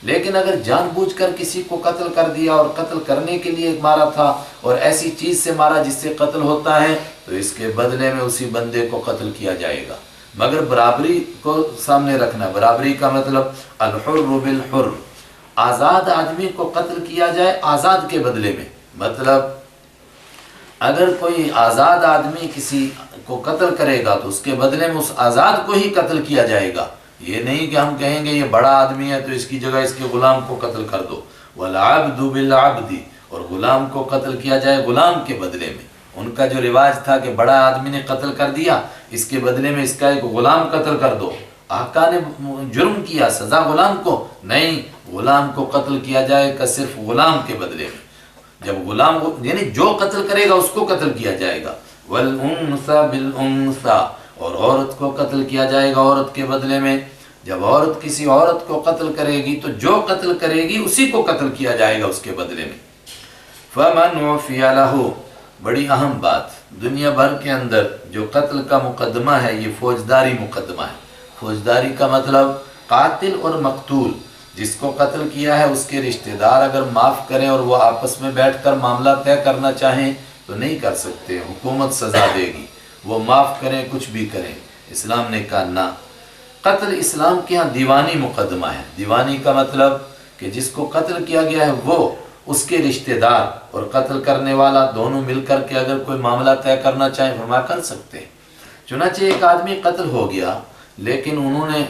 لیکن اگر جان بوجھ کر کسی کو قتل کر دیا اور قتل کرنے کے لیے مارا تھا اور ایسی چیز سے مارا جس سے قتل ہوتا ہے تو اس کے بدلے میں اسی بندے کو قتل کیا جائے گا، مگر برابری کو سامنے رکھنا۔ برابری کا مطلب الحر بالحر، آزاد آدمی کو قتل کیا جائے آزاد کے بدلے میں۔ مطلب اگر کوئی آزاد آدمی کسی کو قتل کرے گا تو اس کے بدلے میں اس آزاد کو ہی قتل کیا جائے گا، یہ نہیں کہ ہم کہیں گے یہ بڑا آدمی ہے تو اس کی جگہ اس کے غلام کو قتل کر دو۔ والعبد بالعبد، اور غلام کو قتل کیا جائے غلام کے بدلے میں۔ ان کا جو رواج تھا کہ بڑا آدمی نے قتل کر دیا، اس کے بدلے میں اس کا ایک غلام قتل کر دو۔ آقا نے جرم کیا، سزا غلام کو نہیں، غلام کو قتل کیا جائے گا صرف غلام کے بدلے میں۔ جب غلام یعنی جو قتل کرے گا اس کو قتل کیا جائے گا۔ والانثى بالانثى، اور عورت کو قتل کیا جائے گا عورت کے بدلے میں۔ جب عورت کسی عورت کو قتل کرے گی تو جو قتل کرے گی اسی کو قتل کیا جائے گا اس کے بدلے میں۔ فمن عفی لہ، بڑی اہم بات، دنیا بھر کے اندر جو قتل کا مقدمہ ہے یہ فوجداری مقدمہ ہے۔ فوجداری کا مطلب قاتل اور مقتول، جس کو قتل کیا ہے اس کے رشتہ دار اگر معاف کریں اور وہ آپس میں بیٹھ کر معاملہ طے کرنا چاہیں تو نہیں کر سکتے، حکومت سزا دے گی، وہ معاف کریں کچھ بھی کریں۔ اسلام نے کہا نہ، قتل اسلام کے ہاں دیوانی مقدمہ ہے۔ دیوانی کا مطلب کہ جس کو قتل کیا گیا ہے وہ، اس کے رشتہ دار اور قتل کرنے والا دونوں مل کر کے اگر کوئی معاملہ طے کرنا چاہیں فرمایا کر سکتے ہیں۔ چنانچہ ایک آدمی قتل ہو گیا، لیکن انہوں نے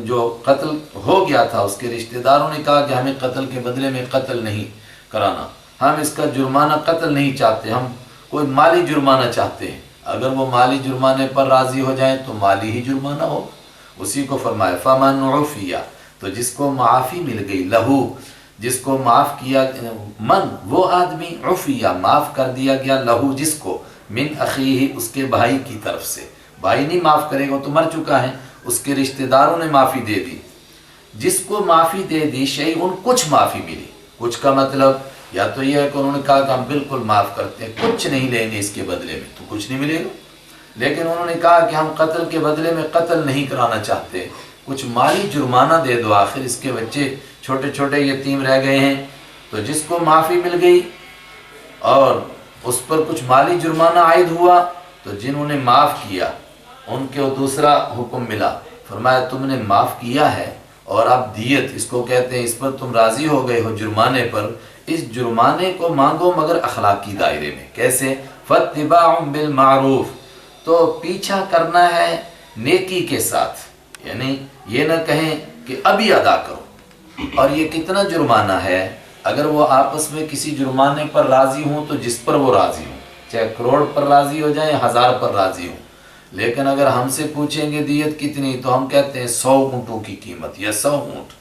جو قتل ہو گیا تھا اس کے رشتہ داروں نے کہا کہ ہمیں قتل کے بدلے میں قتل نہیں کرانا، ہم اس کا جرمانہ قتل نہیں چاہتے، ہم کوئی مالی جرمانہ چاہتے ہیں۔ اگر وہ مالی جرمانے پر راضی ہو جائیں تو مالی ہی جرمانہ ہو۔ اسی کو فرمایا فمن عفی، تو جس کو معافی مل گئی، لہو، جس کو معاف کیا، من وہ آدمی، عفی معاف کر دیا گیا، لہو جس کو، من اخیہ اس کے بھائی کی طرف سے۔ بھائی نہیں معاف کرے گا، تو مر چکا ہے، اس کے رشتہ داروں نے معافی دے دی۔ جس کو معافی دے دی، شیئن کچھ معافی ملی۔ کچھ کا مطلب یا تو یہ ہے کہ انہوں نے کہا کہ ہم بالکل معاف کرتے ہیں، کچھ نہیں لیں گے اس کے بدلے میں، تو کچھ نہیں ملے گا۔ لیکن انہوں نے کہا کہ ہم قتل کے بدلے میں قتل نہیں کرانا چاہتے، کچھ مالی جرمانہ دے دو، آخر اس کے بچے چھوٹے چھوٹے یتیم رہ گئے ہیں۔ تو جس کو معافی مل گئی اور اس پر کچھ مالی جرمانہ عائد ہوا تو جنہوں نے معاف کیا ان کو دوسرا حکم ملا، فرمایا تم نے معاف کیا ہے اور اب دیت، اس کو کہتے ہیں، اس پر تم راضی ہو گئے ہو جرمانے پر، اس جرمانے کو مانگو مگر اخلاقی دائرے میں۔ کیسے؟ فَاتِّبَاعٌ بِالْمَعْرُوفِ، تو پیچھا کرنا ہے نیکی کے ساتھ، یعنی یہ نہ کہیں کہ ابھی ادا کرو۔ اور یہ کتنا جرمانہ ہے؟ اگر وہ آپس میں کسی جرمانے پر راضی ہوں تو جس پر وہ راضی ہوں، چاہے کروڑ پر راضی ہو جائیں 1000 پر راضی ہوں، لیکن اگر ہم سے پوچھیں گے دیت کتنی تو ہم کہتے ہیں 100 اونٹوں کی قیمت یا 100 اونٹ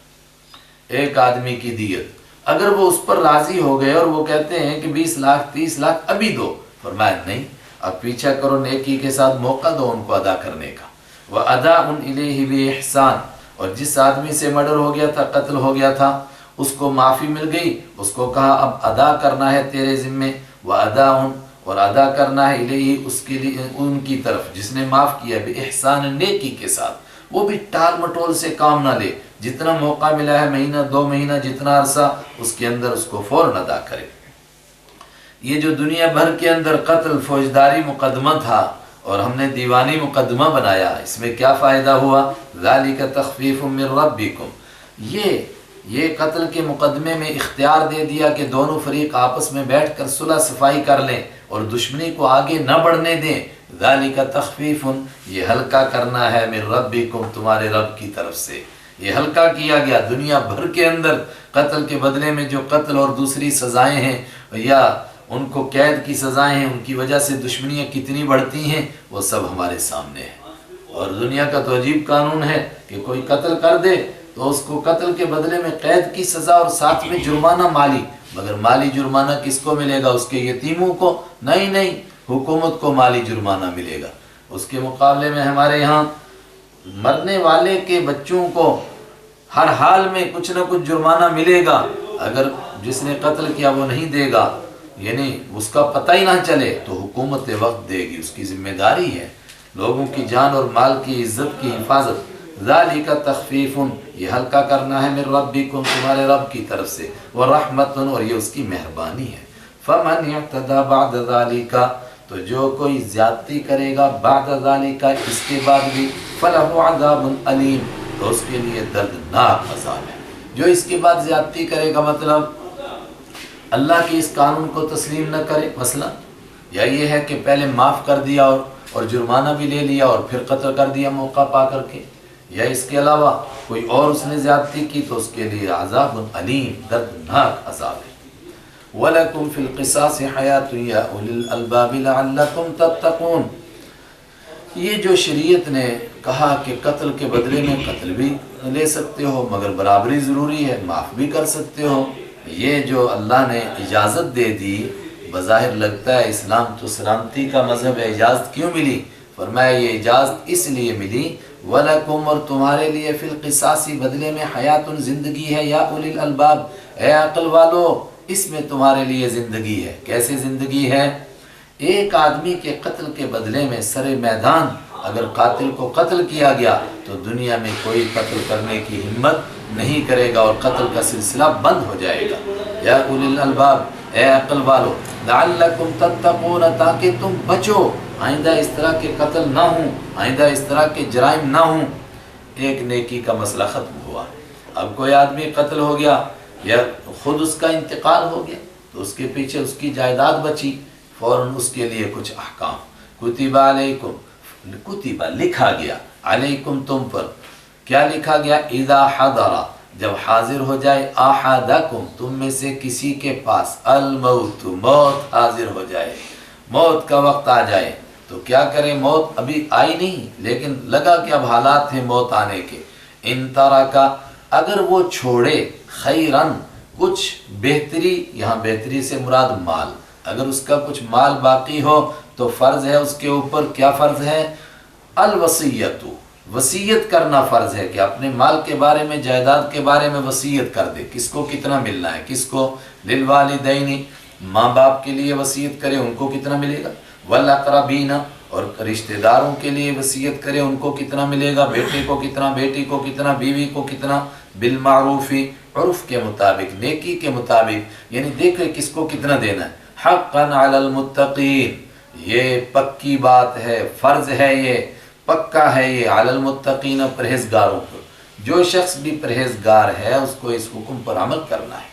ایک آدمی کی دیت۔ اگر وہ اس پر راضی ہو گئے اور وہ کہتے ہیں کہ 20 لاکھ 30 لاکھ ابھی دو، فرمایا نہیں، اب پیچھا کرو، نیکی کے ساتھ موقع دو ان کو ادا کرنے کا۔ وَأَدَاءٌ إِلَيْهِ بِإِحْسَانٍ، اور جس آدمی سے مرڈر ہو گیا تھا، قتل ہو گیا تھا، اس کو معافی مل گئی، اس کو کہا اب ادا کرنا ہے تیرے ذمے، وَأَدَاءٌ، اور ادا کرنا ہے الیہ، اس کے لیے، ان کی طرف جس نے معاف کیا، بِإِحْسَانٍ، نیکی کے ساتھ، وہ بھی ٹال مٹول سے کام نہ لے، جتنا موقع ملا ہے، مہینہ 2 مہینہ جتنا عرصہ، اس کے اندر اس کو فوراً ادا کرے۔ یہ جو دنیا بھر کے اندر قتل فوجداری مقدمہ تھا اور ہم نے دیوانی مقدمہ بنایا، اس میں کیا فائدہ ہوا؟ ذَلِكَ تَخْفِيفٌ مِّن رَبِّكُمْ، یہ قتل کے مقدمے میں اختیار دے دیا کہ دونوں فریق آپس میں بیٹھ کر صلح صفائی کر لیں اور دشمنی کو آگے نہ بڑھنے دیں۔ ذَلِكَ تَخْفِيفٌ، یہ ہلکا کرنا ہے، مِّن رَبِّكُمْ، تمہارے رب کی طرف سے یہ ہلکا کیا گیا۔ دنیا بھر کے اندر قتل کے بدلے میں جو قتل اور دوسری سزائیں ہیں یا ان کو قید کی سزائیں ہیں، ان کی وجہ سے دشمنیاں کتنی بڑھتی ہیں، وہ سب ہمارے سامنے ہے۔ اور دنیا کا تو عجیب قانون ہے کہ کوئی قتل کر دے تو اس کو قتل کے بدلے میں قید کی سزا اور ساتھ میں جرمانہ مالی، مگر مالی جرمانہ کس کو ملے گا؟ اس کے یتیموں کو؟ نہیں، حکومت کو مالی جرمانہ ملے گا۔ اس کے مقابلے میں ہمارے یہاں مرنے والے کے بچوں کو ہر حال میں کچھ نہ کچھ جرمانہ ملے گا، اگر جس نے قتل کیا وہ نہیں دے گا، یعنی اس کا پتہ ہی نہ چلے، تو حکومت وقت دے گی، اس کی ذمہ داری ہے لوگوں کی جان اور مال کی عزت کی حفاظت۔ ذَلِكَ تَخْفِيفٌ، یہ ہلکا کرنا ہے، مِّن رَبِّكُمْ، تمہارے رب کی طرف سے، وَرَحْمَةٌ، اور یہ اس کی مہربانی ہے۔ فَمَنْ اعْتَدَىٰ بَعْدَ ذَلِكَ، تو جو کوئی زیادتی کرے گا، بعد ذالک، اس کے بعد بھی، فَلَهُ عَذَابٌ أَلِيمٌ، تو اس کے لیے دردناک عذاب ہے۔ جو اس کے بعد زیادتی کرے گا، مطلب اللہ کی اس قانون کو تسلیم نہ کرے، مثلا یا یہ ہے کہ پہلے معاف کر دیا اور جرمانہ بھی لے لیا اور پھر قتل کر دیا موقع پا کر کے، یا اس کے علاوہ کوئی اور اس نے زیادتی کی، تو اس کے لیے عذاب علیم، دردناک عذاب ہے۔ وَلَكُمْ فِي الْقِصَاصِ حَيَاةٌ يَا أُولِي الْأَلْبَابِ لَعَلَّكُمْ تَتَّقُونَ، یہ جو شریعت نے کہا کہ قتل کے بدلے میں قتل بھی لے سکتے ہو مگر برابری ضروری ہے، معاف بھی کر سکتے ہو، یہ جو اللہ نے اجازت دے دی، بظاہر لگتا ہے اسلام تو سلامتی کا مذہب ہے، اجازت کیوں ملی؟ فرمایا یہ اجازت اس لیے ملی، وَلَكُمْ، اور تمہارے لیے، فی القصاص، بدلے میں، حیاتٌ، زندگی ہے، یا اولی الالباب، اے عقل والو، اس میں تمہارے لیے زندگی ہے۔ کیسے زندگی ہے؟ ایک آدمی کے قتل کے بدلے میں سر میدان اگر قاتل کو قتل کیا گیا تو دنیا میں کوئی قتل کرنے کی ہمت نہیں کرے گا اور قتل کا سلسلہ بند ہو جائے گا۔ یا اولی الالباب، اے عقل والو، لعلکم تتقون، تاکہ تم بچو، آئندہ اس طرح کے قتل نہ ہوں، آئندہ اس طرح کے جرائم نہ ہوں۔ ایک نیکی کا مسئلہ ختم ہوا، اب کوئی آدمی قتل ہو گیا یا خود اس کا انتقال ہو گیا تو اس کے پیچھے اس کی جائیداد بچی، فوراً اس کے لیے کچھ احکام، کتب علیکم، کتبہ، لکھا گیا، علیکم، تم پر، کیا لکھا گیا؟ اذا حضر، جب حاضر ہو جائے، احدکم، تم میں سے کسی کے پاس، الموت، موت حاضر ہو جائے، موت کا وقت آ جائے، تو کیا کرے؟ موت ابھی آئی نہیں لیکن لگا کہ اب حالات ہیں موت آنے کے، ان ترکا، اگر وہ چھوڑے، خیرن، کچھ بہتری، یہاں بہتری سے مراد مال، اگر اس کا کچھ مال باقی ہو تو فرض ہے اس کے اوپر، کیا فرض ہے؟ الوصیت، وصیت کرنا فرض ہے کہ اپنے مال کے بارے میں، جائیداد کے بارے میں وصیت کر دے، کس کو کتنا ملنا ہے، کس کو؟ للوالدین، ماں باپ کے لیے وصیت کرے، ان کو کتنا ملے گا، والاقربین، اور رشتہ داروں کے لیے وصیت کرے ان کو کتنا ملے گا، بیٹے کو کتنا، بیٹی کو کتنا، بیوی کو کتنا، بالمعروف عرف کے مطابق، نیکی کے مطابق، یعنی دیکھے کس کو کتنا دینا ہے۔ حقا علی المتقین، یہ پکی بات ہے، فرض ہے، یہ پکا ہے، یہ علی المتقین، پرہیزگاروں پر۔ جو شخص بھی پرہیزگار ہے اس کو اس حکم پر عمل کرنا ہے۔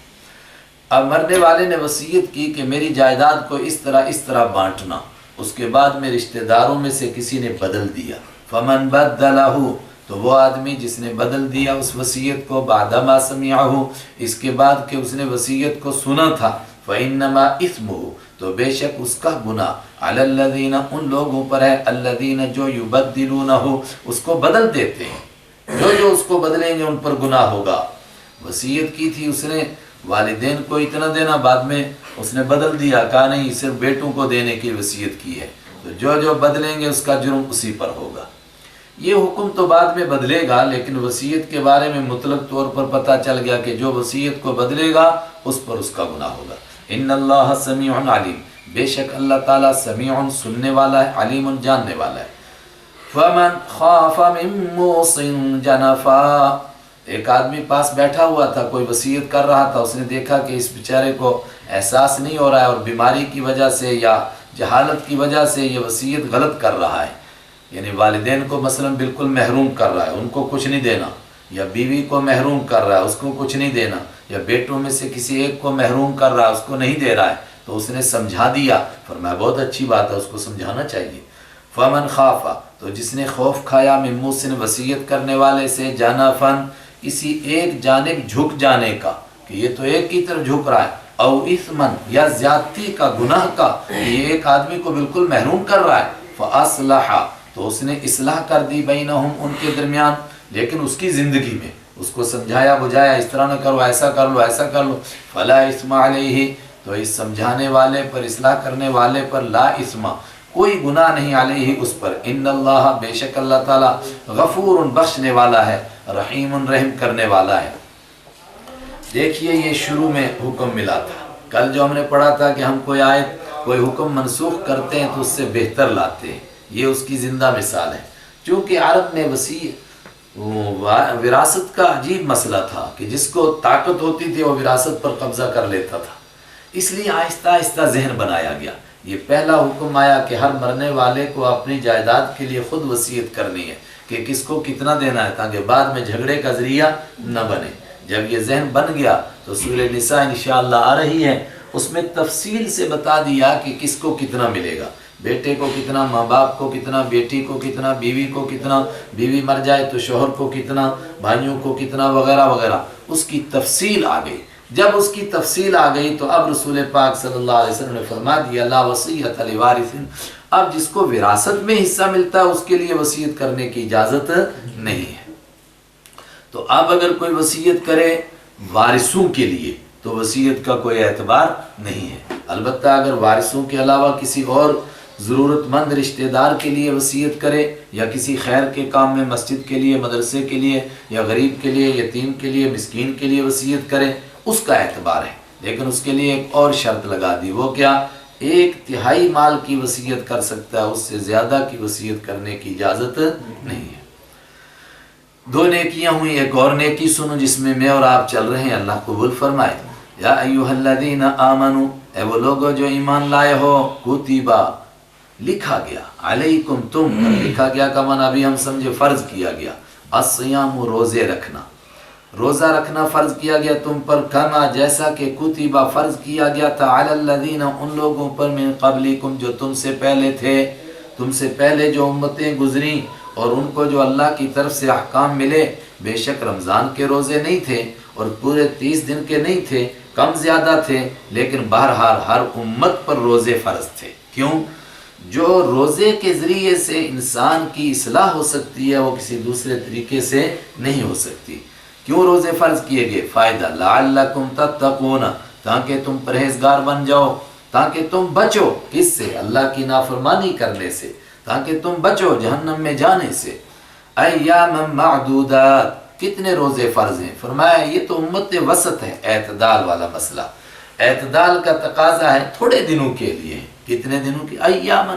اب مرنے والے نے وصیت کی کہ میری جائیداد کو اس طرح بانٹنا، اس کے بعد میں رشتہ داروں میں سے کسی نے بدل دیا، فمن بدلہ، تو وہ آدمی جس نے بدل دیا اس وصیت کو، بعدما سمعہ، اس کے بعد کہ اس نے وصیت کو سنا تھا، فإنما اثمہ، تو بے شک اس کا گناہ، علی الذین، ان لوگوں پر ہے، الذین جو یبدلونہ، اس کو بدل دیتے ہیں، جو اس کو بدلیں گے ان پر گناہ ہوگا۔ وصیت کی تھی اس نے والدین کو اتنا دینا، بعد میں اس نے بدل دیا، کہا نہیں صرف بیٹوں کو دینے کی وصیت کی ہے، تو جو بدلیں گے اس کا جرم اسی پر ہوگا۔ یہ حکم تو بعد میں بدلے گا، لیکن وصیت کے بارے میں مطلق طور پر پتہ چل گیا کہ جو وصیت کو بدلے گا اس پر اس کا گناہ ہوگا۔ ان اللہ سمیع علیم، بے شک اللہ تعالیٰ سمیع، سننے والا ہے، علیم، جاننے والا ہے۔ فمن خاف من موص جنفا، ایک آدمی پاس بیٹھا ہوا تھا، کوئی وصیت کر رہا تھا، اس نے دیکھا کہ اس بیچارے کو احساس نہیں ہو رہا ہے اور بیماری کی وجہ سے یا جہالت کی وجہ سے یہ وصیت غلط کر رہا ہے، یعنی والدین کو مثلا بالکل محروم کر رہا ہے، ان کو کچھ نہیں دینا، یا بیوی کو محروم کر رہا ہے، اس کو کچھ نہیں دینا، یا بیٹوں میں سے کسی ایک کو محروم کر رہا ہے، اس کو نہیں دے رہا ہے، تو اس نے سمجھا دیا، فرمایا بہت اچھی بات ہے، اس کو سمجھانا چاہیے۔ فمن خافا، تو جس نے خوف کھایا، من موصٍ، وصیت کرنے والے سے، جنفاً، کسی ایک جانب جھک جانے کا، کہ یہ تو ایک کی طرف جھک رہا ہے، او اثمن، یا زیادتی کا، گناہ کا، یہ ایک آدمی کو بالکل محروم کر رہا ہے، فاصلح، تو اس نے اصلاح کر دی، بینہم، ان کے درمیان، لیکن اس کی زندگی میں اس کو سمجھایا بجھایا، اس طرح نہ کرو، ایسا کر لو، ایسا کر لو، فلا اثم علیہ، تو اس سمجھانے والے پر، اصلاح کرنے والے پر، لا اثم، کوئی گناہ نہیں، علیہ، اس پر، ان اللہ، بے شک اللہ تعالیٰ، غفور، بخشنے والا ہے، رحیم، رحم کرنے والا ہے۔ دیکھیے یہ شروع میں حکم ملا تھا، کل جو ہم نے پڑھا تھا کہ ہم کوئی آیت، کوئی حکم منسوخ کرتے ہیں تو اس سے بہتر لاتے ہیں، یہ اس کی زندہ مثال ہے۔ چونکہ عرب میں وسیع وراثت کا عجیب مسئلہ تھا کہ جس کو طاقت ہوتی تھی وہ وراثت پر قبضہ کر لیتا تھا، اس لیے آہستہ آہستہ ذہن بنایا گیا۔ یہ پہلا حکم آیا کہ ہر مرنے والے کو اپنی جائیداد کے لیے خود وصیت کرنی ہے کہ کس کو کتنا دینا ہے، تاکہ بعد میں جھگڑے کا ذریعہ نہ بنے۔ جب یہ ذہن بن گیا تو سورہ نساء انشاءاللہ آ رہی ہے، اس میں تفصیل سے بتا دیا کہ کس کو کتنا ملے گا، بیٹے کو کتنا، ماں باپ کو کتنا، بیٹی کو کتنا، بیوی کو کتنا، بیوی مر جائے تو شوہر کو کتنا، بھائیوں کو کتنا، وغیرہ وغیرہ، اس کی تفصیل آ گئی۔ جب اس کی تفصیل آ گئی تو اب رسول پاک صلی اللہ علیہ وسلم نے فرما دیا، لا وصیۃ لوارث، اب جس کو وراثت میں حصہ ملتا ہے اس کے لیے وصیت کرنے کی اجازت نہیں ہے۔ تو اب اگر کوئی وصیت کرے وارثوں کے لیے تو وصیت کا کوئی اعتبار نہیں ہے، البتہ اگر وارثوں کے علاوہ کسی اور ضرورت مند رشتہ دار کے لیے وصیت کرے، یا کسی خیر کے کام میں، مسجد کے لیے، مدرسے کے لیے، یا غریب کے لیے، یتیم کے لیے، مسکین کے لیے وصیت کرے، اس کا اعتبار ہے، لیکن اس کے لیے ایک اور شرط لگا دی، وہ کیا؟ 1/3 مال کی وصیت کر سکتا ہے، اس سے زیادہ کی وصیت کرنے کی اجازت نہیں ہے۔ 2 نیکیاں ہوئیں، ایک اور نیکی سنو جس میں میں اور آپ چل رہے ہیں، اللہ قبول فرمائے۔ یا ایھا الذین آمنوا، اے وہ لوگوں جو ایمان لائے ہو، کتبہ، لکھا گیا، علیکم، تم پر، لکھا گیا کا معنی ابھی ہم سمجھے فرض کیا گیا، الصیام، روزے رکھنا، روزہ رکھنا فرض کیا گیا تم پر، کما، جیسا کہ کتبہ، فرض کیا گیا تھا، علی الذین، ان لوگوں پر، من قبلکم، جو تم سے پہلے تھے، تم سے پہلے جو امتیں گزریں اور ان کو جو اللہ کی طرف سے احکام ملے، بے شک رمضان کے روزے نہیں تھے اور پورے 30 دن کے نہیں تھے، کم زیادہ تھے، لیکن بہرحال ہر امت پر روزے فرض تھے۔ کیوں؟ جو روزے کے ذریعے سے انسان کی اصلاح ہو سکتی ہے وہ کسی دوسرے طریقے سے نہیں ہو سکتی۔ کیوں روزے فرض کیے گئے؟ فائدہ، لعلکم تتقون، تاکہ تم پرہیزگار بن جاؤ، تاکہ تم بچو، کس سے؟ اللہ کی نافرمانی کرنے سے، تاکہ تم بچو جہنم میں جانے سے۔ ایام معدودات، کتنے روزے فرض ہیں؟ فرمایا یہ تو امت وسط ہے، اعتدال والا مسئلہ، اعتدال کا تقاضا ہے، تھوڑے دنوں کے لیے، کتنے دنوں کی؟ ایامن،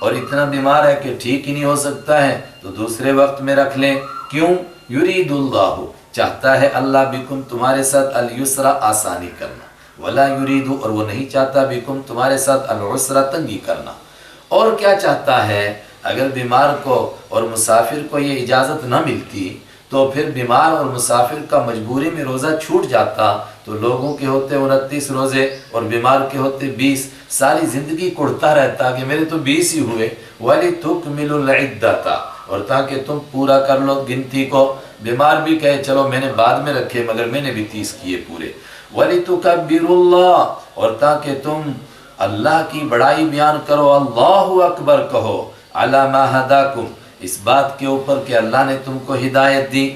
اور اتنا بیمار ہے کہ ٹھیک ہی نہیں ہو سکتا ہے تو دوسرے وقت میں رکھ لیں۔ کیوں؟ یرید اللہ، چاہتا ہے اللہ بکم تمہارے ساتھ الیسرا آسانی کرنا، ولا یرید، اور وہ نہیں چاہتا بکم تمہارے ساتھ العسرا تنگی کرنا۔ اور کیا چاہتا ہے؟ اگر بیمار کو اور مسافر کو یہ اجازت نہ ملتی تو پھر بیمار اور مسافر کا مجبوری میں روزہ چھوٹ جاتا تو لوگوں کے ہوتے 29 روزے اور بیمار کے ہوتے 20، ساری زندگی کڑتا رہتا کہ میرے تو 20 ہی ہوئے۔ وَلِتُكْمِلُوا الْعِدَّةَ، اور تاکہ تم پورا کر لو گنتی کو۔ بیمار بھی کہے چلو میں نے بعد میں رکھے مگر میں نے بھی 30 کیے پورے۔ وَلِتُكَبِّرُوا اللَّهَ، اور تاکہ تم اللہ کی بڑائی بیان کرو، اللہ اکبر کہو، عَلَى مَا هَدَاكُمْ، اس بات کے اوپر کہ اللہ نے تم کو ہدایت دی۔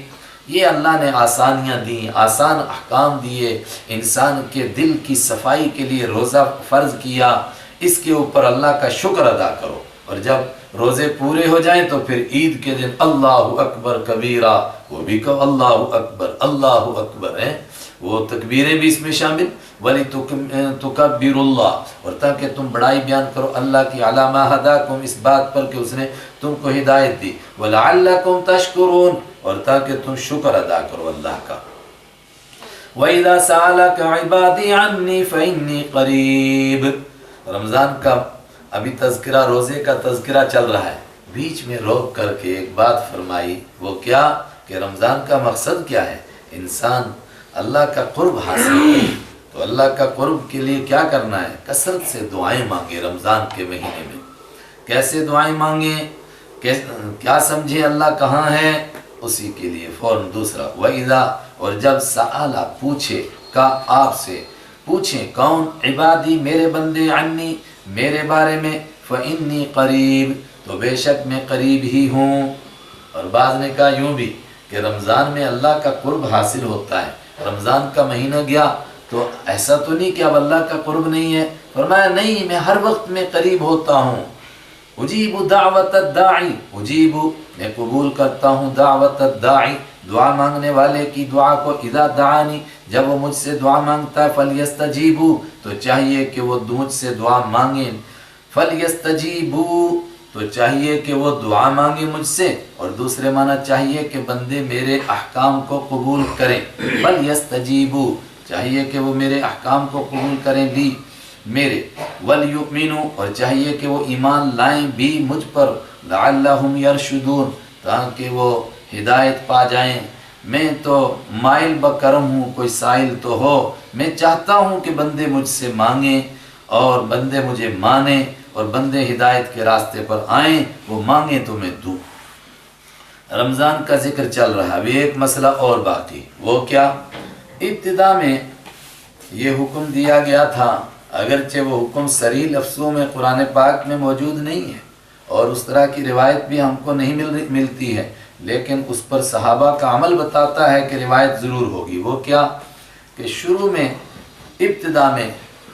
یہ اللہ نے آسانیاں دیں، آسان احکام دیے، انسان کے دل کی صفائی کے لیے روزہ فرض کیا، اس کے اوپر اللہ کا شکر ادا کرو۔ اور جب روزے پورے ہو جائیں تو پھر عید کے دن اللہ اکبر کبیرہ، وہ بھی کہو اللہ اکبر اللہ اکبر ہے، وہ تکبیریں بھی اس میں شامل۔ وَلِتُكَبِّرُوا اللَّهَ، اور تاکہ تم بڑائی بیان کرو اللہ کی، عَلَى مَا هَدَاكُمْ، اس بات پر کہ اس نے تم کو ہدایت دی، وَلَعَلَّكُمْ تَشْكُرُونَ، اور تاکہ تم شکر ادا کرو اللہ کا۔ وَإِذَا سَأَلَكَ عِبَادِي عَنِّي فَإِنِّي قَرِيبٌ، رمضان کا ابھی تذکرہ، روزے کا تذکرہ چل رہا ہے، بیچ میں روک کر کے ایک بات فرمائی، وہ کیا کہ رمضان کا مقصد کیا ہے؟ انسان اللہ کا قرب حاصل کرے، تو اللہ کا قرب کے لیے کیا کرنا ہے؟ کثرت سے دعائیں مانگے رمضان کے مہینے میں۔ کیسے دعائیں مانگیں؟ کیا سمجھیں اللہ کہاں ہے؟ اسی کے لیے فوراً دوسرا وَإِذَا، اور جب سآلہ پوچھے، کا آپ سے پوچھیں، کون؟ عبادی میرے بندے، عنی میرے بارے میں، فإنی قریب، تو بے شک میں قریب ہی ہوں۔ اور بعض نے کہا یوں بھی کہ رمضان میں اللہ کا قرب حاصل ہوتا ہے، رمضان کا مہینہ گیا تو ایسا تو نہیں کہ اب اللہ کا قرب نہیں ہے؟ فرمایا نہیں، میں ہر وقت میں قریب ہوتا ہوں۔ اجیب دعوت الداعی، اجیب میں قبول کرتا ہوں، دعوت الداعی دعا مانگنے والے کی دعا کو، اذا دعانی جب وہ مجھ سے دعا مانگتا ہے، فلیستجیبوا تو چاہیے کہ وہ مجھ سے دعا مانگیں، فلیستجیبوا تو چاہیے کہ وہ دعا مانگے مجھ سے، اور دوسرے معنی چاہیے کہ بندے میرے احکام کو قبول کریں، فلیستجیبوا چاہیے کہ وہ میرے احکام کو قبول کریں، لی میرے، ولیؤمنوا اور چاہیے کہ وہ ایمان لائیں بھی مجھ پر، لعلہم یرشدون تاکہ وہ ہدایت پا جائیں۔ میں تو مائل بکرم ہوں، کوئی سائل تو ہو، میں چاہتا ہوں کہ بندے مجھ سے مانگیں اور بندے مجھے مانیں اور بندے ہدایت کے راستے پر آئیں، وہ مانگیں تو میں دوں۔ رمضان کا ذکر چل رہا ہے، ابھی ایک مسئلہ اور باقی، وہ کیا؟ ابتدا میں یہ حکم دیا گیا تھا، اگرچہ وہ حکم صریح لفظوں میں قرآن پاک میں موجود نہیں ہے اور اس طرح کی روایت بھی ہم کو نہیں ملتی ہے، لیکن اس پر صحابہ کا عمل بتاتا ہے کہ روایت ضرور ہوگی۔ وہ کیا کہ شروع میں ابتدا میں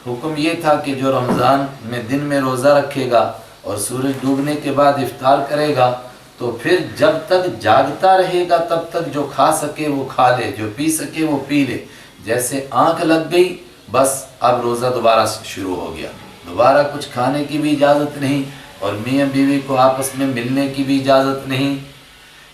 حکم یہ تھا کہ جو رمضان میں دن میں روزہ رکھے گا اور سورج ڈوبنے کے بعد افطار کرے گا تو پھر جب تک جاگتا رہے گا تب تک جو کھا سکے وہ کھا لے، جو پی سکے وہ پی لے۔ جیسے آنکھ لگ گئی بس اب روزہ دوبارہ شروع ہو گیا، دوبارہ کچھ کھانے کی بھی اجازت نہیں اور میاں بیوی کو آپس میں ملنے کی بھی اجازت نہیں۔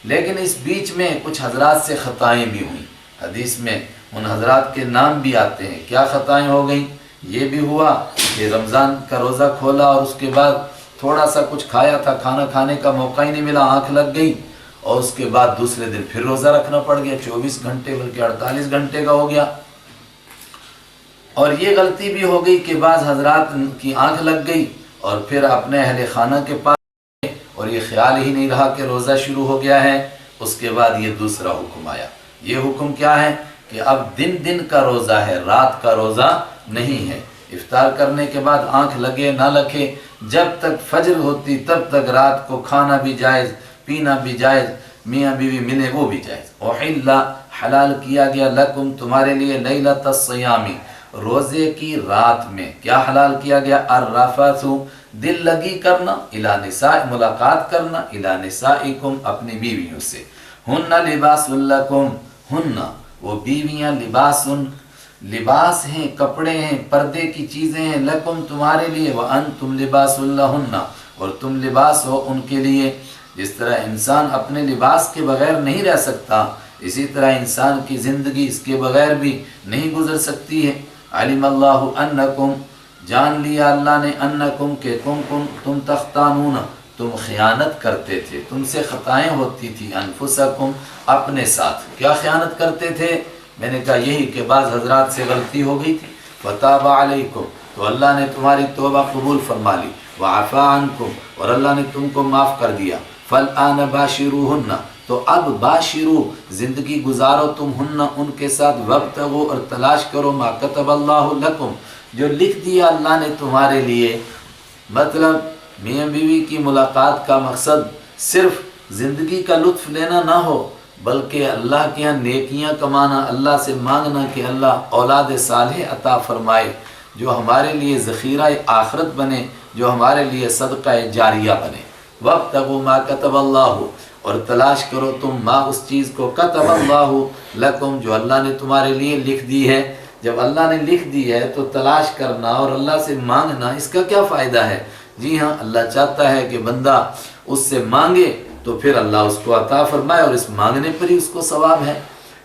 لیکن اس بیچ میں کچھ حضرات سے خطائیں بھی ہوئیں، حدیث میں ان حضرات کے نام بھی آتے ہیں۔ کیا خطائیں ہو گئیں؟ یہ بھی ہوا کہ رمضان کا روزہ کھولا اور اس کے بعد تھوڑا سا کچھ کھایا تھا، کھانا کھانے کا موقع ہی نہیں ملا، آنکھ لگ گئی اور اس کے بعد دوسرے دن پھر روزہ رکھنا پڑ گیا، 24 گھنٹے بلکہ 48 گھنٹے کا ہو گیا۔ اور یہ غلطی بھی ہو گئی کہ بعض حضرات کی آنکھ لگ گئی اور پھر اپنے اہل خانہ کے پاس اور یہ خیال ہی نہیں رہا کہ روزہ شروع ہو گیا ہے۔ اس کے بعد یہ دوسرا حکم آیا۔ یہ حکم کیا ہے کہ اب دن دن کا روزہ ہے، رات کا روزہ نہیں ہے۔ افطار کرنے کے بعد آنکھ لگے نہ لگے، جب تک فجر ہوتی تب تک رات کو کھانا بھی جائز، پینا بھی جائز، میاں بیوی ملے وہ بھی جائز۔ احل حلال کیا گیا لکم تمہارے لیے، لیلۃ الصیام روزے کی رات میں کیا حلال کیا گیا؟ الرفث دل لگی کرنا، الی نساء ملاقات کرنا، الی نسائکم اپنی بیویوں سے، ہن لباس لکم ہن وہ بیویاں لباس ہیں، کپڑے ہیں، پردے کی چیزیں ہیں، لکم تمہارے لیے، وانتم لباس لہن اور تم لباس ہو ان کے لیے۔ جس طرح انسان اپنے لباس کے بغیر نہیں رہ سکتا، اسی طرح انسان کی زندگی اس کے بغیر بھی نہیں گزر سکتی ہے۔ علم اللہ انکم، جان لیا اللہ نے، انکم کہ تم تختانون، تم خیانت کرتے تھے، تم سے خطائیں ہوتی تھی، انفسکم اپنے ساتھ۔ کیا خیانت کرتے تھے؟ میں نے کہا یہی کہ بعض حضرات سے غلطی ہو گئی تھی۔ فتاب علیکم، تو اللہ نے تمہاری توبہ قبول فرما لی، وعفا عنکم، اور اللہ نے تم کو معاف کر دیا۔ فالآن باشروہن، تو اب باشرو، زندگی گزارو تم ہن ان کے ساتھ، وابتغوا، اور تلاش کرو، ما کتب اللہ لکم، جو لکھ دیا اللہ نے تمہارے لیے۔ مطلب میاں بیوی کی ملاقات کا مقصد صرف زندگی کا لطف لینا نہ ہو، بلکہ اللہ کے یہاں نیکیاں کمانا، اللہ سے مانگنا کہ اللہ اولاد صالح عطا فرمائے جو ہمارے لیے ذخیرہ آخرت بنے، جو ہمارے لیے صدقہ جاریہ بنے۔ وابتغوا ما کتب اللہ، اور تلاش کرو تم ما اس چیز کو کتب اللہ لکم، جو اللہ نے تمہارے لیے لکھ دی ہے۔ جب اللہ نے لکھ دی ہے تو تلاش کرنا اور اللہ سے مانگنا، اس کا کیا فائدہ ہے؟ جی ہاں، اللہ چاہتا ہے کہ بندہ اس سے مانگے تو پھر اللہ اس کو عطا فرمائے، اور اس مانگنے پر ہی اس کو ثواب ہے۔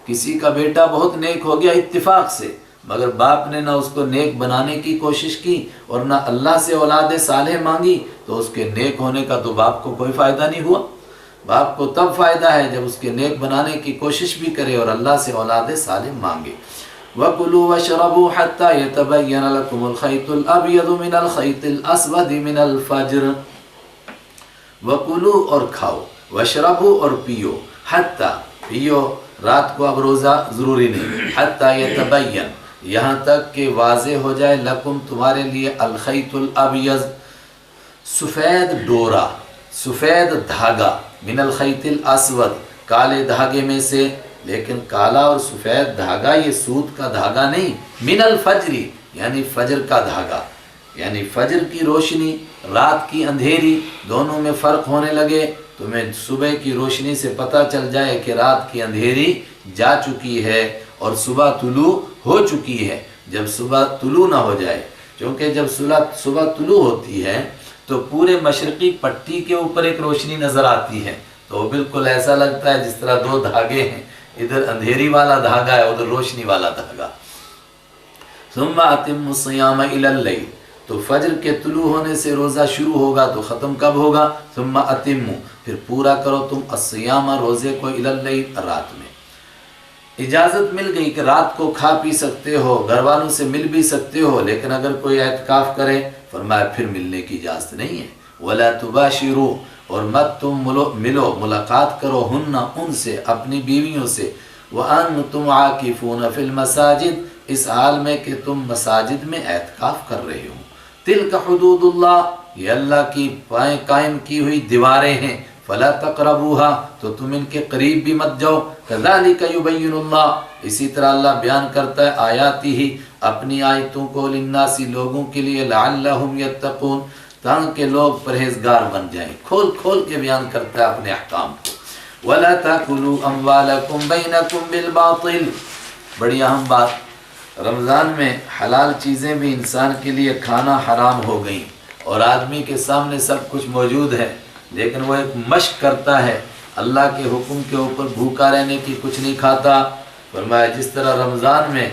کسی کا بیٹا بہت نیک ہو گیا اتفاق سے، مگر باپ نے نہ اس کو نیک بنانے کی کوشش کی اور نہ اللہ سے اولاد صالح مانگی، تو اس کے نیک ہونے کا تو باپ کو کوئی فائدہ نہیں ہوا۔ باپ کو تب فائدہ ہے جب اس کے نیک بنانے کی کوشش بھی کرے اور اللہ سے اولاد صالح مانگے۔ وَكُلُوا وَاشْرَبُوا حَتَّى يَتَبَيَّنَ لَكُمُ الْخَيْطُ الْأَبْيَضُ مِنَ الْخَيْطِ الْأَسْوَدِ مِنَ الْفَجْرِ، وَكُلُوا، اور کھاؤ، وَاشْرَبُوا، اور پیو، حَتَّى، پیو، رات کو اب روزہ ضروری نہیں، حَتَّى يَتَبَيَّن، یہاں تک کہ واضح ہو جائے، لکم تمہارے لیے، الخیط الابیض، سفید ڈورا، سفید دھاگا، من الخیط الاسود، کالے دھاگے میں سے، لیکن کالا اور سفید دھاگا یہ سود کا دھاگا نہیں، من الفجری، یعنی فجر کا دھاگا، یعنی فجر کی روشنی، رات کی اندھیری، دونوں میں فرق ہونے لگے، تمہیں صبح کی روشنی سے پتہ چل جائے کہ رات کی اندھیری جا چکی ہے اور صبح طلوع ہو چکی ہے۔ جب صبح طلوع نہ ہو جائے، کیونکہ جب صبح طلوع ہوتی ہے تو پورے مشرقی پٹی کے اوپر ایک روشنی نظر آتی ہے، تو بالکل ایسا لگتا ہے جس طرح دو دھاگے ہیں، ادھر اندھیری والا دھاگا ہے، ادھر روشنی والا دھاگا۔ ثم اتم الصیام الی اللیل، تو فجر کے طلوع ہونے سے روزہ شروع ہوگا تو ختم کب ہوگا؟ ثم اتم، پھر پورا کرو تم الصیام، روزے کو، الی اللیل، رات میں۔ اجازت مل گئی کہ رات کو کھا پی سکتے ہو، گھر والوں سے مل بھی سکتے ہو، لیکن اگر کوئی اعتکاف کرے، فرمایا پھر ملنے کی اجازت نہیں ہے۔ ولا تباشروا، اور مت تم ملو، ملاقات کرو، ہن، ان سے، اپنی بیویوں سے، وانتم عاکفون فی المساجد، اس حال میں کہ تم مساجد میں اعتکاف کر رہے ہو۔ تلک حدود اللہ، یہ اللہ کی قائم کی ہوئی دیواریں ہیں، فلا تقربوها، تو تم ان کے قریب بھی مت جاؤ۔ کذالک یبین اللہ، اسی طرح اللہ بیان کرتا ہے آیاتی ہی، اپنی آیتوں کو، للناس، لوگوں کے لیے، لعلہم یتقون، تاکہ لوگ پرہیزگار بن جائیں، کھول کھول کے بیان کرتا ہے اپنے احکام کو۔ ولا تاکلوا اموالکم بینکم بالباطل، بڑی اہم بات، رمضان میں حلال چیزیں بھی انسان کے لیے کھانا حرام ہو گئیں، اور آدمی کے سامنے سب کچھ موجود ہے، لیکن وہ ایک مشق کرتا ہے، اللہ کے حکم کے اوپر بھوکا رہنے کی، کچھ نہیں کھاتا۔ فرمایا جس طرح رمضان میں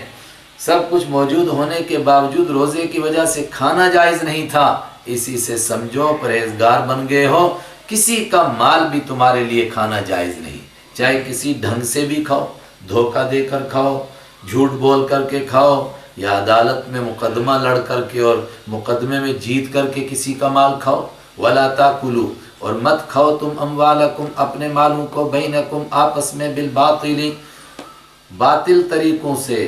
سب کچھ موجود ہونے کے باوجود روزے کی وجہ سے کھانا جائز نہیں تھا، اسی سے سمجھو پرہیزگار بن گئے ہو، کسی کا مال بھی تمہارے لیے کھانا جائز نہیں، چاہے کسی ڈھنگ سے بھی کھاؤ، دھوکہ دے کر کھاؤ، جھوٹ بول کر کے کھاؤ، یا عدالت میں مقدمہ لڑ کر کے اور مقدمے میں جیت کر کے کسی کا مال کھاؤ۔ ولا تاکلوا، اور مت کھاؤ تم، اموالکم، اپنے مالوں کو، بینکم، آپس میں، بالباطل، باطل طریقوں سے،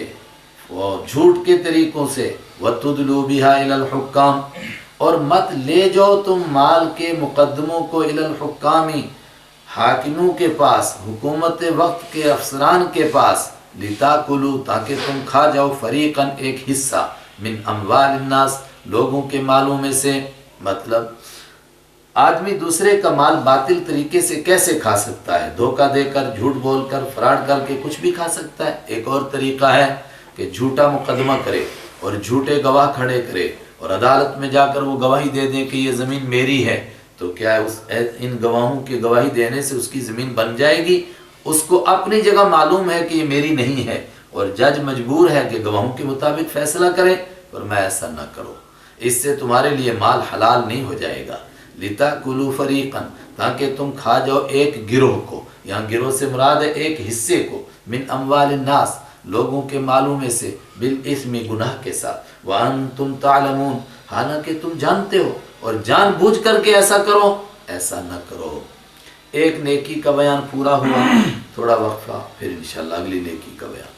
اور جھوٹ کے طریقوں سے، وتدلوا بها الی الحکام، اور مت لے جاؤ تم مال کے مقدموں کو، الی الحکام، حاکموں کے پاس، حکومت وقت کے افسران کے پاس، لتاکلوا، تاکہ تم کھا جاؤ، فریقاً، ایک حصہ، من اموال الناس، لوگوں کے مالوں میں سے۔ مطلب آدمی دوسرے کا مال باطل طریقے سے کیسے کھا سکتا ہے؟ دھوکہ دے کر، جھوٹ بول کر، فراڈ کر کے کچھ بھی کھا سکتا ہے۔ ایک اور طریقہ ہے کہ جھوٹا مقدمہ کرے اور جھوٹے گواہ کھڑے کرے، اور عدالت میں جا کر وہ گواہی دے دیں کہ یہ زمین میری ہے، تو کیا ان گواہوں کی گواہی دینے سے اس کی زمین بن جائے گی؟ اس کو اپنی جگہ معلوم ہے کہ یہ میری نہیں ہے، اور جج مجبور ہے کہ گواہوں کے مطابق فیصلہ کرے، اور میں ایسا نہ کرو، اس سے تمہارے لیے مال حلال نہیں ہو جائے گا۔ لِتَأْكُلُوا فَرِيقًا، تاکہ تم کھا جاؤ ایک گروہ کو، یہاں گروہ سے مراد ہے ایک حصے کو، من اموال الناس، لوگوں کے مالوں میں سے، بالاسم، گناہ کے ساتھ، وَأَنْتُمْ تَعْلَمُونَ، حالانکہ تم جانتے ہو، اور جان بوجھ کر کے ایسا کرو، ایسا نہ کرو۔ ایک نیکی کا بیان پورا ہوا، تھوڑا وقفہ، پھر انشاءاللہ اگلی نیکی کا بیان۔